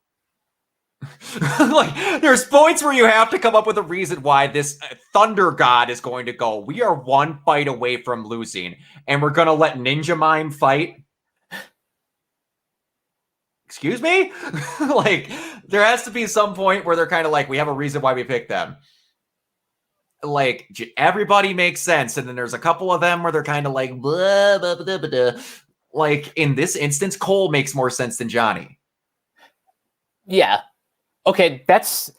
Like, there's points where you have to come up with a reason why this Thunder God is going to go, we are one fight away from losing, and we're going to let Ninja Mime fight? Excuse me? Like, there has to be some point where they're kind of like, we have a reason why we picked them. Like, everybody makes sense, and then there's a couple of them where they're kind of like, blah, blah, blah, blah, blah. Like, in this instance, Cole makes more sense than Johnny. Yeah. Okay, that's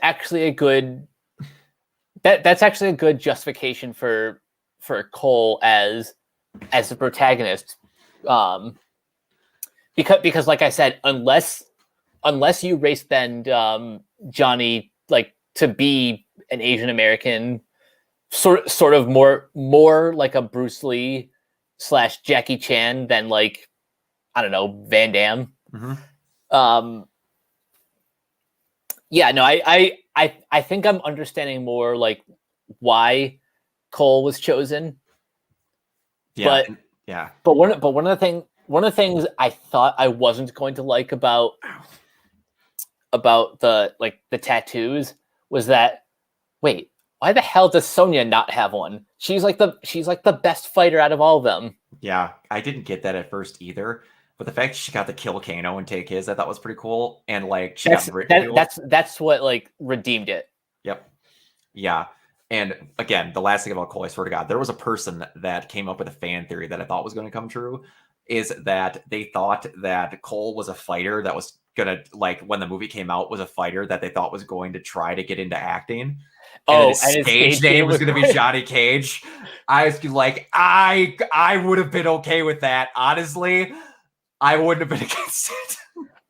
actually a good that's actually a good justification for Cole as the protagonist, because like I said, unless you race bend Johnny like to be an Asian American, sort of more like a Bruce Lee / Jackie Chan than like, I don't know, Van Damme. Mm-hmm. Yeah, no, I think I'm understanding more like why Cole was chosen. Yeah, but one of the things I thought I wasn't going to like about the tattoos was that, wait, why the hell does Sonya not have one? She's like the best fighter out of all of them. Yeah, I didn't get that at first either. But the fact she got to kill Kano and take his, I thought was pretty cool. And like that's what like redeemed it. Yep. Yeah. And again, the last thing about Cole, I swear to God, there was a person that came up with a fan theory that I thought was going to come true, is that they thought that Cole was a fighter that was gonna, like, when the movie came out, was a fighter that they thought was going to try to get into acting. And his stage name was going to be Johnny Cage. I was like, I would have been okay with that, honestly. I wouldn't have been against it.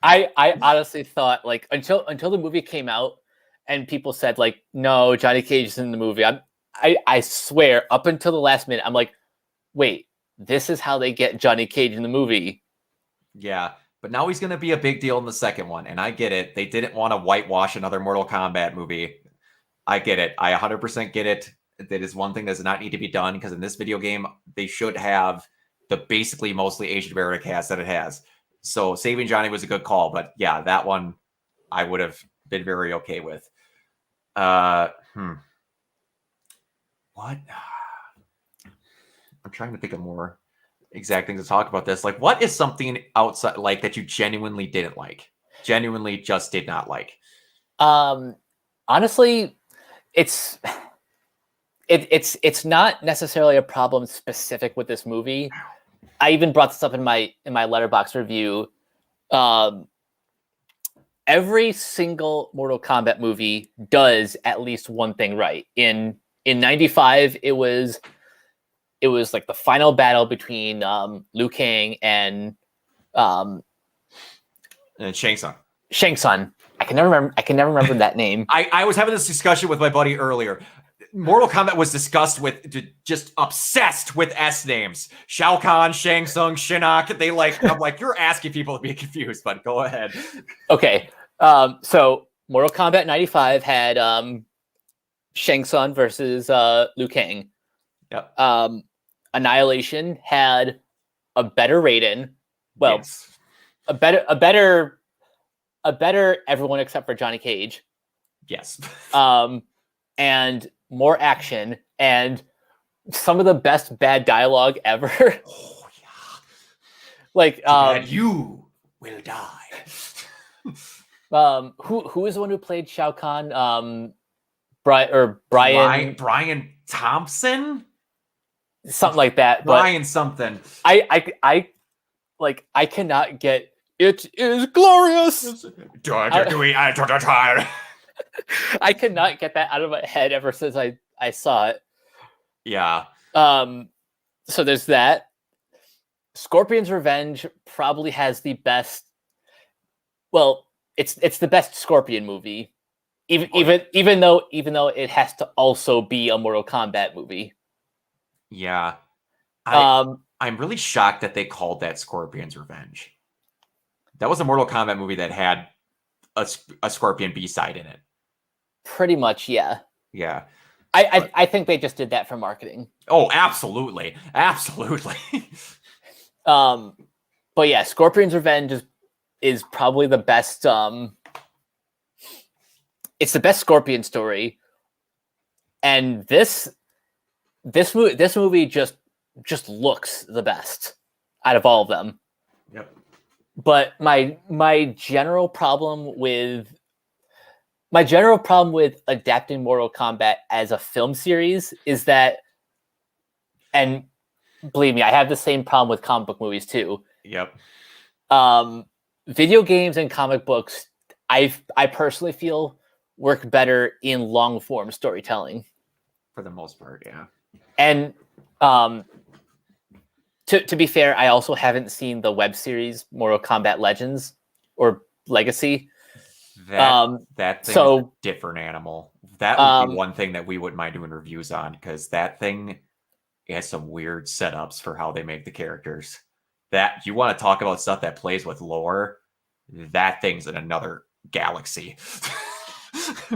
I honestly thought, like, until the movie came out and people said like, no, Johnny Cage is in the movie, I swear up until the last minute I'm like, wait, this is how they get Johnny Cage in the movie. Yeah, but now he's going to be a big deal in the second one, and I get it. They didn't want to whitewash another Mortal Kombat movie. I get it. I 100% get it. That is one thing that does not need to be done, because in this video game, they should have the basically mostly Asian American cast that it has. So saving Johnny was a good call, but yeah, that one I would have been very okay with. What? I'm trying to think of more exact things to talk about this. Like, what is something outside, like, that you genuinely didn't like? Genuinely just did not like? Honestly, it's not necessarily a problem specific with this movie. I even brought this up in my Letterboxd review. Every single Mortal Kombat movie does at least one thing right. In 95, it was like the final battle between Liu Kang and Shang Tsung. Shang Tsung. I can never remember that name. I was having this discussion with my buddy earlier. Mortal Kombat was discussed with just obsessed with S names. Shao Kahn, Shang Tsung, Shinnok. They like, I'm like, you're asking people to be confused, but go ahead. Okay. So Mortal Kombat 95 had Shang Tsung versus Liu Kang. Yep. Annihilation had a better Raiden. Well, yes. a better everyone except for Johnny Cage. Yes. And more action, and some of the best bad dialogue ever. Oh yeah. Like And you will die. who is the one who played Shao Kahn? Brian Brian Thompson? something like that. Brian something. I I cannot get it is glorious. I cannot get that out of my head ever since I saw it. Yeah. So there's that. Scorpion's Revenge probably has the best. Well, it's the best Scorpion movie, even though it has to also be a Mortal Kombat movie. Yeah. I'm really shocked that they called that Scorpion's Revenge. That was a Mortal Kombat movie that had a Scorpion B-side in it. Pretty much, yeah. Yeah. I think they just did that for marketing. Oh, absolutely. Absolutely. But yeah, Scorpion's Revenge is probably the best. It's the best Scorpion story, and this movie just looks the best out of all of them. Yep. But my general problem with adapting Mortal Kombat as a film series is that, and believe me, I have the same problem with comic book movies too. Yep. Video games and comic books, I personally feel work better in long form storytelling. For the most part, yeah. And to be fair, I also haven't seen the web series Mortal Kombat Legends or Legacy. That thing is a different animal. That would be one thing that we wouldn't mind doing reviews on, because that thing has some weird setups for how they make the characters. That you want to talk about stuff that plays with lore, that thing's in another galaxy.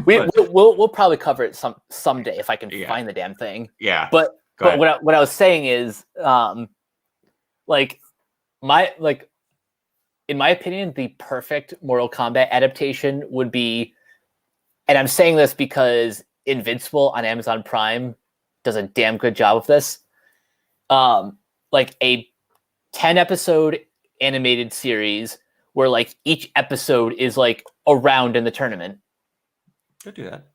We'll probably cover it someday if I can find the damn thing. Yeah. But what I was saying is, in my opinion, the perfect Mortal Kombat adaptation would be, and I'm saying this because Invincible on Amazon Prime does a damn good job of this. Like a 10-episode animated series where like each episode is like a round in the tournament. Could do that.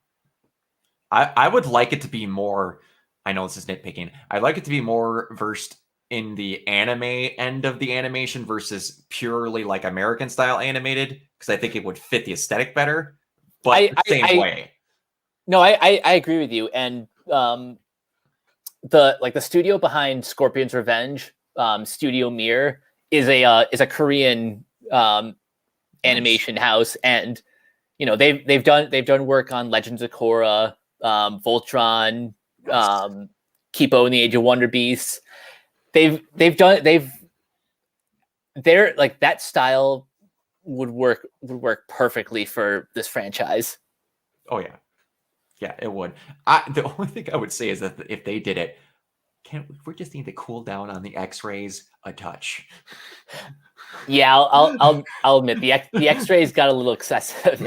I would like it to be more, I know this is nitpicking, I'd like it to be more versed in the anime end of the animation versus purely like American style animated, because I think it would fit the aesthetic better, but same way. No, I agree with you. And the studio behind Scorpion's Revenge, Studio Mir, is a Korean animation house, and you know they've done work on Legends of Korra, Voltron, Kipo and the Age of Wonder Beasts. They're like, that style would work perfectly for this franchise. Oh yeah. Yeah, it would. The only thing I would say is that if they did it, we just need to cool down on the X-rays a touch. Yeah, I'll admit the X-rays got a little excessive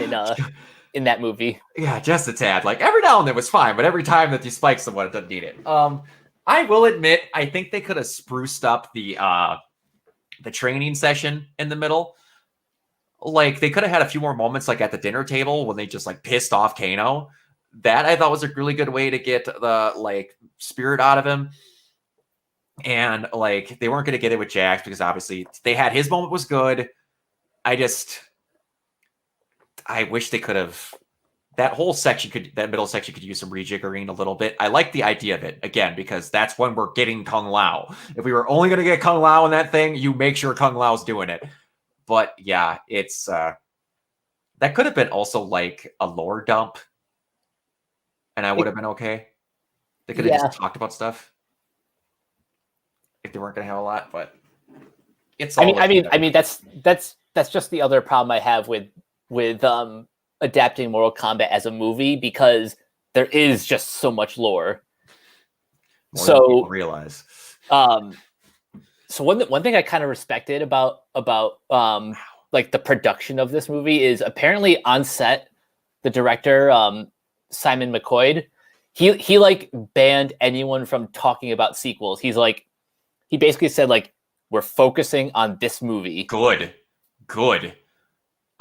in that movie. Yeah, just a tad. Like every now and then was fine, but every time that you spike someone, it doesn't need it. I will admit, I think they could have spruced up the training session in the middle. Like they could have had a few more moments, like at the dinner table when they just like pissed off Kano. That I thought was a really good way to get the like spirit out of him. And like they weren't going to get it with Jax because obviously they had his moment was good. I wish they could have, that middle section could use some rejiggering a little bit. I like the idea of it again, because that's when we're getting Kung Lao. If we were only going to get Kung Lao in that thing, you make sure Kung Lao's doing it. But yeah, it's that could have been also like a lore dump, and I would have been okay. They could have just talked about stuff if they weren't going to have a lot. But it's. I mean, that's just the other problem I have with adapting Mortal Kombat as a movie, because there is just so much lore. More than people realize. So one thing I kind of respected about like the production of this movie is apparently on set, the director Simon McCoy, he like banned anyone from talking about sequels. He basically said like, we're focusing on this movie. Good.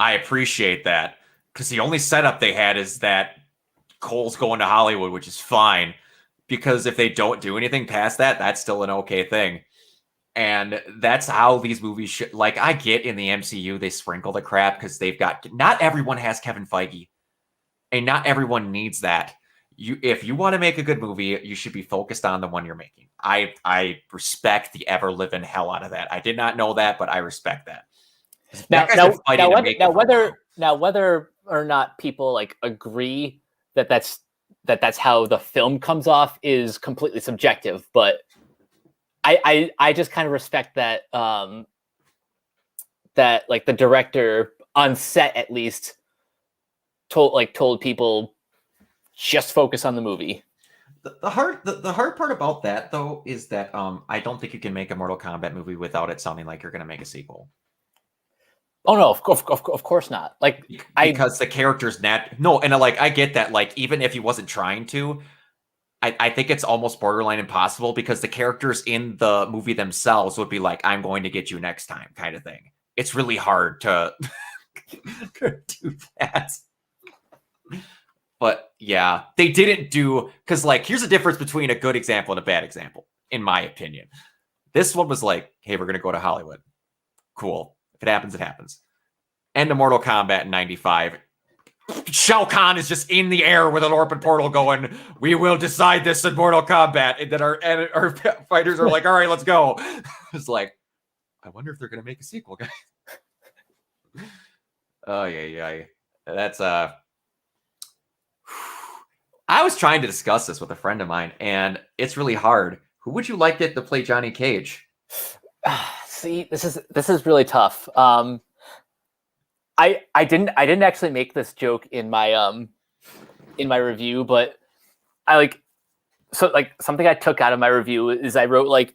I appreciate that, because the only setup they had is that Cole's going to Hollywood, which is fine, because if they don't do anything past that, that's still an okay thing. And that's how these movies should, like, I get in the MCU, they sprinkle the crap because they've got, not everyone has Kevin Feige, and not everyone needs that. If you want to make a good movie, you should be focused on the one you're making. I respect the ever living hell out of that. I did not know that, but I respect that. Now, whether or not people like agree that that's how the film comes off is completely subjective. But I just kind of respect that that like the director on set at least told people just focus on the movie. The hard part about that though is that I don't think you can make a Mortal Kombat movie without it sounding like you're going to make a sequel. Oh no, of course not. Like because the character's I get that. Like even if he wasn't trying to, I think it's almost borderline impossible because the characters in the movie themselves would be like, "I'm going to get you next time," kind of thing. It's really hard to do that. But yeah, they didn't do, because like here's the difference between a good example and a bad example, in my opinion. This one was like, "Hey, we're gonna go to Hollywood. Cool. If it happens, it happens." End of Mortal Kombat in 95. Shao Kahn is just in the air with an open portal going, "We will decide this in Mortal Kombat." And then our fighters are like, "All right, let's go." It's like, I wonder if they're going to make a sequel, guys. Oh, yeah. That's, I was trying to discuss this with a friend of mine, and it's really hard. Who would you like it to play Johnny Cage? See, this is really tough. I didn't actually make this joke in my review, but something I took out of my review is I wrote like,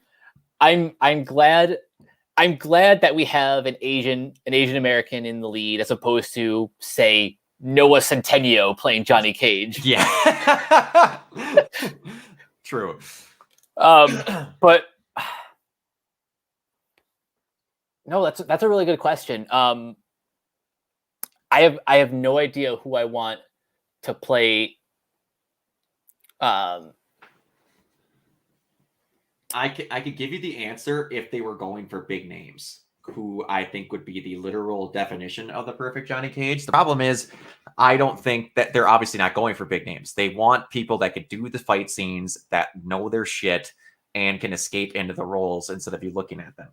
I'm glad that we have an Asian American in the lead as opposed to, say, Noah Centineo playing Johnny Cage. Yeah. True. But no, that's a really good question. I have no idea who I want to play. I could give you the answer if they were going for big names, who I think would be the literal definition of the perfect Johnny Cage. The problem is, I don't think that they're obviously not going for big names. They want people that could do the fight scenes, that know their shit, and can escape into the roles instead of you looking at them.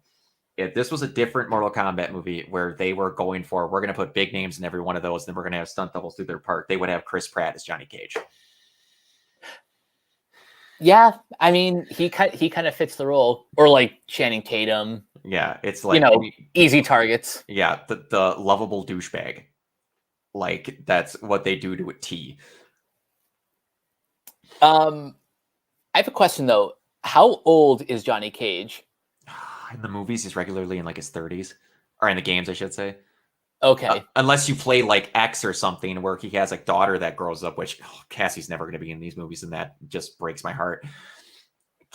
If this was a different Mortal Kombat movie where they were going for, we're going to put big names in every one of those, and then we're going to have stunt doubles do their part, they would have Chris Pratt as Johnny Cage. Yeah, I mean, he kind of fits the role, or like Channing Tatum. Yeah, it's like, easy targets. Yeah, the lovable douchebag. Like that's what they do to a T. I have a question though. How old is Johnny Cage? In the movies, he's regularly in like his 30s, or in the games, I should say. Okay. Unless you play like X or something where he has a daughter that grows up, which Cassie's never going to be in these movies, and that just breaks my heart.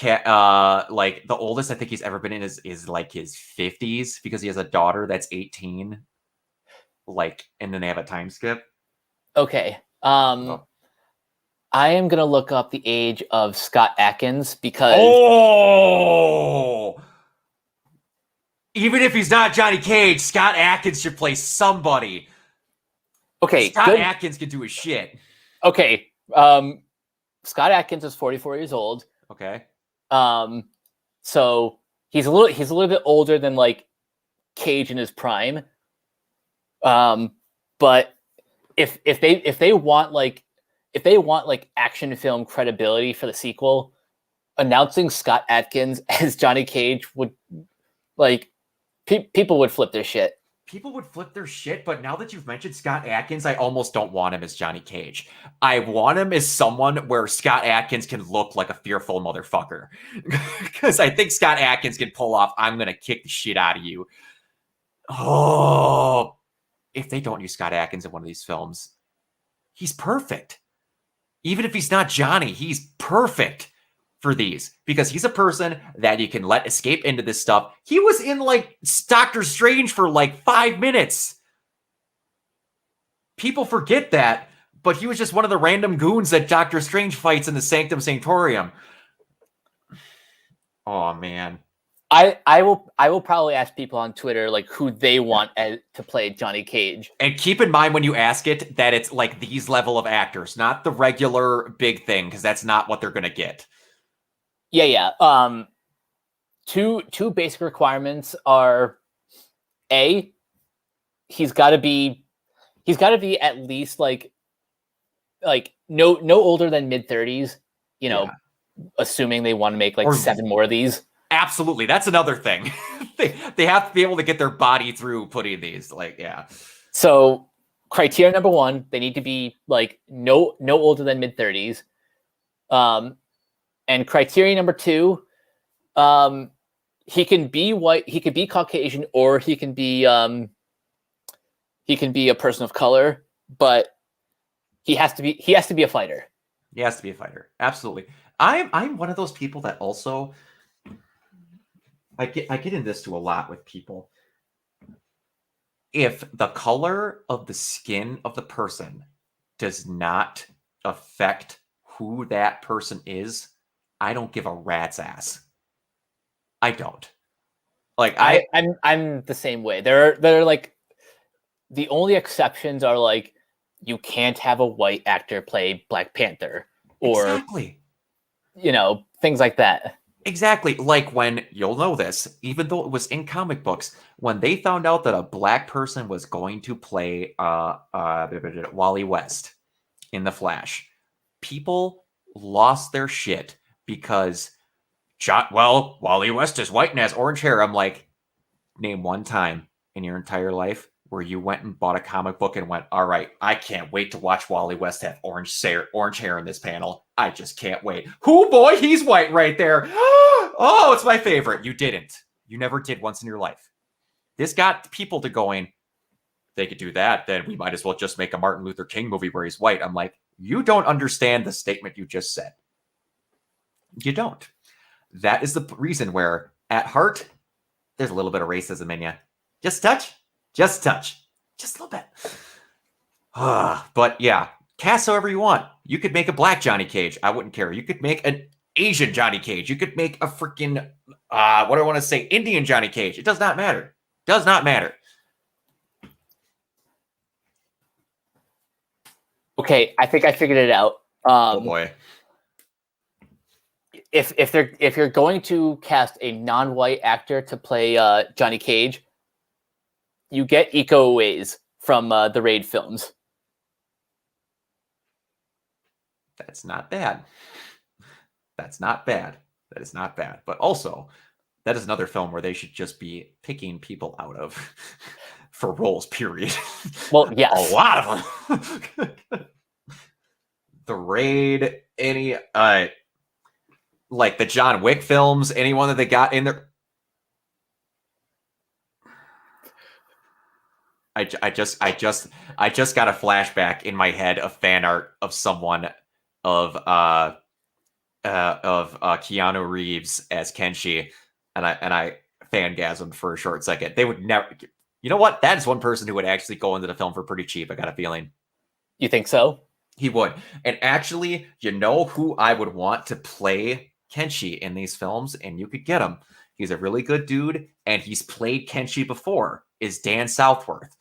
Like the oldest I think he's ever been in is like his 50s, because he has a daughter that's 18. Like, and then they have a time skip. Okay. I am gonna look up the age of Scott Adkins because even if he's not Johnny Cage, Scott Adkins should play somebody. Okay, Scott Adkins can do his shit. Okay, Scott Adkins is 44 years old. Okay. So he's a little bit older than like Cage in his prime. But if they want like action film credibility for the sequel, announcing Scott Adkins as Johnny Cage would like people would flip their shit. People would flip their shit, but now that you've mentioned Scott Adkins, I almost don't want him as Johnny Cage. I want him as someone where Scott Adkins can look like a fearful motherfucker. Because I think Scott Adkins can pull off, "I'm going to kick the shit out of you." Oh, if they don't use Scott Adkins in one of these films, he's perfect. Even if he's not Johnny, he's perfect for these because he's a person that you can let escape into this stuff. He was in like Doctor Strange for like 5 minutes. People forget that, but he was just one of the random goons that Doctor Strange fights in the Sanctum Sanctorium. Oh man. I will probably ask people on Twitter like who they want to play Johnny Cage. And keep in mind when you ask it that it's like these level of actors, not the regular big thing, because that's not what they're gonna get. Yeah. Two basic requirements are A, he's got to be at least like no older than mid-30s, assuming they want to make like 7 more of these. Absolutely. That's another thing. they have to be able to get their body through putting these. Like, yeah. So criteria number 1, they need to be like no older than mid-30s. And criteria number 2, he can be white, he could be Caucasian, or he can be a person of color, but he has to be a fighter. He has to be a fighter. Absolutely. I'm one of those people that also I get in this to a lot with people. If the color of the skin of the person does not affect who that person is, I don't give a rat's ass. I don't. Like I'm the same way. They're like the only exceptions are like you can't have a white actor play Black Panther or exactly. Things like that. Exactly. Like when, you'll know this, even though it was in comic books, when they found out that a black person was going to play Wally West in The Flash, people lost their shit because, Wally West is white and has orange hair. I'm like, name one time in your entire life where you went and bought a comic book and went, all right, I can't wait to watch Wally West have orange hair in this panel. I just can't wait. Who, boy, he's white right there. Oh, it's my favorite. You didn't. You never did once in your life. This got people to going, they could do that, then we might as well just make a Martin Luther King movie where he's white. I'm like, you don't understand the statement you just said. You don't. That is the reason where, at heart, there's a little bit of racism in you. Just touch. Just a little bit. But yeah, cast however you want. You could make a black Johnny Cage. I wouldn't care. You could make an Asian Johnny Cage. You could make a freaking, what do I want to say, Indian Johnny Cage. It does not matter. Does not matter. Okay, I think I figured it out. Oh boy. If you're going to cast a non-white actor to play Johnny Cage, you get Iko Uwais from the Raid films. That's not bad. That's not bad. That is not bad. But also, that is another film where they should just be picking people out of for roles, period. Well, yes. A lot of them. The Raid, any like the John Wick films, anyone that they got in there. I just got a flashback in my head of fan art of someone of Keanu Reeves as Kenshi, and I fangasmed for a short second. They would never. You know what? That is one person who would actually go into the film for pretty cheap. I got a feeling. You think so? He would. And actually, you know who I would want to play Kenshi in these films, and you could get him. He's a really good dude, and he's played Kenshi before, is Dan Southworth.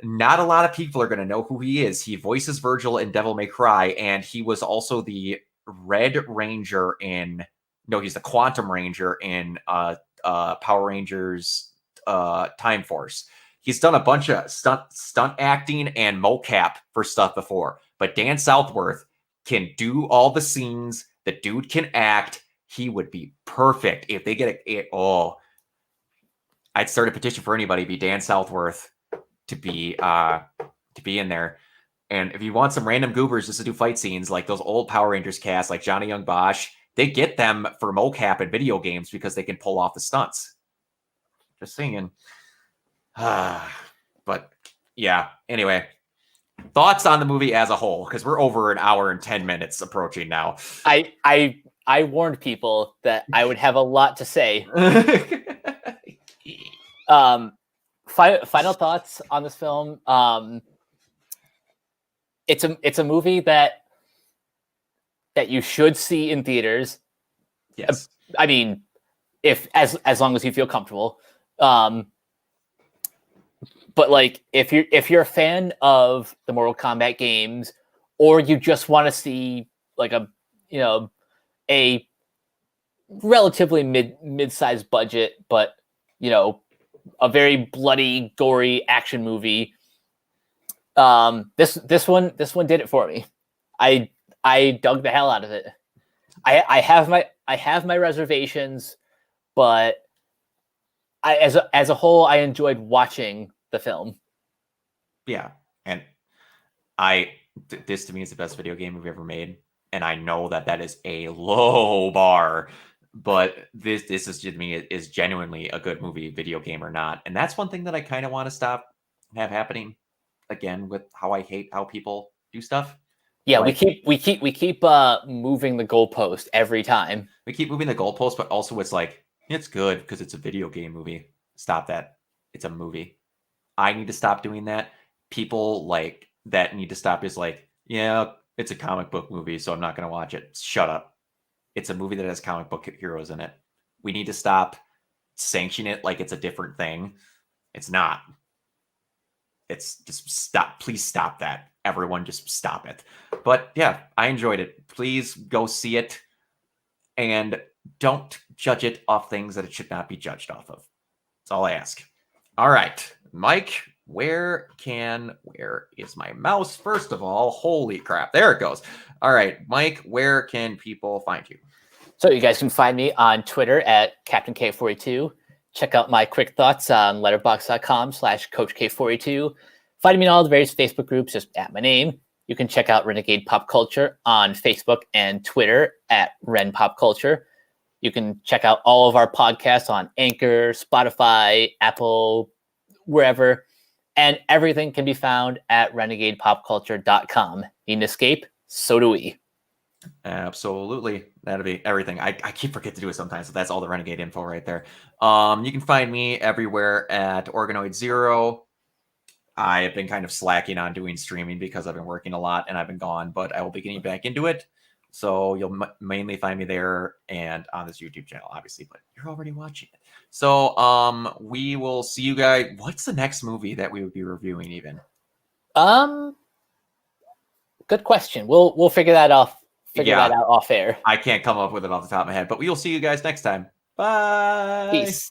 Not a lot of people are going to know who he is. He voices Virgil in Devil May Cry, and he was also the Red Ranger in... No, he's the Quantum Ranger in Power Rangers Time Force. He's done a bunch of stunt acting and mocap for stuff before. But Dan Southworth can do all the scenes. The dude can act. He would be perfect if they get I'd start a petition for anybody. Be Dan Southworth to be in there. And if you want some random goobers just to do fight scenes like those old Power Rangers cast, like Johnny Young Bosch, they get them for mocap in video games because they can pull off the stunts. Just saying. But yeah. Anyway. Thoughts on the movie as a whole, because we're over an hour and 10 minutes approaching now. I warned people that I would have a lot to say. Final thoughts on this film. It's a movie that you should see in theaters. Yes. I mean, if as long as you feel comfortable. But like if you're a fan of the Mortal Kombat games, or you just want to see like a relatively mid-sized budget, but a very bloody, gory action movie. This one did it for me. I dug the hell out of it. I have my reservations, but as a whole, I enjoyed watching the film. Yeah, and this to me is the best video game we've ever made, and I know that is a low bar, but this is to me is genuinely a good movie, video game or not, and that's one thing that I kind of want to stop have happening again with how I hate how people do stuff. Yeah, like, we keep moving the goalpost every time. We keep moving the goalpost, but also it's like it's good because it's a video game movie. Stop that. It's a movie. I need to stop doing that. People like that need to stop is like, yeah, it's a comic book movie, so I'm not going to watch it. Shut up. It's a movie that has comic book heroes in it. We need to stop sanctioning it like it's a different thing. It's not. It's just stop. Please stop that. Everyone just stop it. But yeah, I enjoyed it. Please go see it and don't judge it off things that it should not be judged off of. That's all I ask. All right, Mike, where is my mouse? First of all, holy crap. There it goes. All right, Mike, where can people find you? So you guys can find me on Twitter at Captain K42. Check out my quick thoughts on letterboxd.com/CoachK42. Find me in all the various Facebook groups, just at my name. You can check out Renegade Pop Culture on Facebook and Twitter at Ren Pop Culture. You can check out all of our podcasts on Anchor, Spotify, Apple, wherever. And everything can be found at renegadepopculture.com. Need an escape? So do we. Absolutely. That'll be everything. I keep forget to do it sometimes, so that's all the Renegade info right there. You can find me everywhere at Organoid Zero. I have been kind of slacking on doing streaming because I've been working a lot and I've been gone, but I will be getting back into it. So you'll mainly find me there and on this YouTube channel, obviously, but you're already watching it. So we will see you guys. What's the next movie that we would be reviewing even? Good question. We'll figure that out. That out off air. I can't come up with it off the top of my head, but we will see you guys next time. Bye. Peace.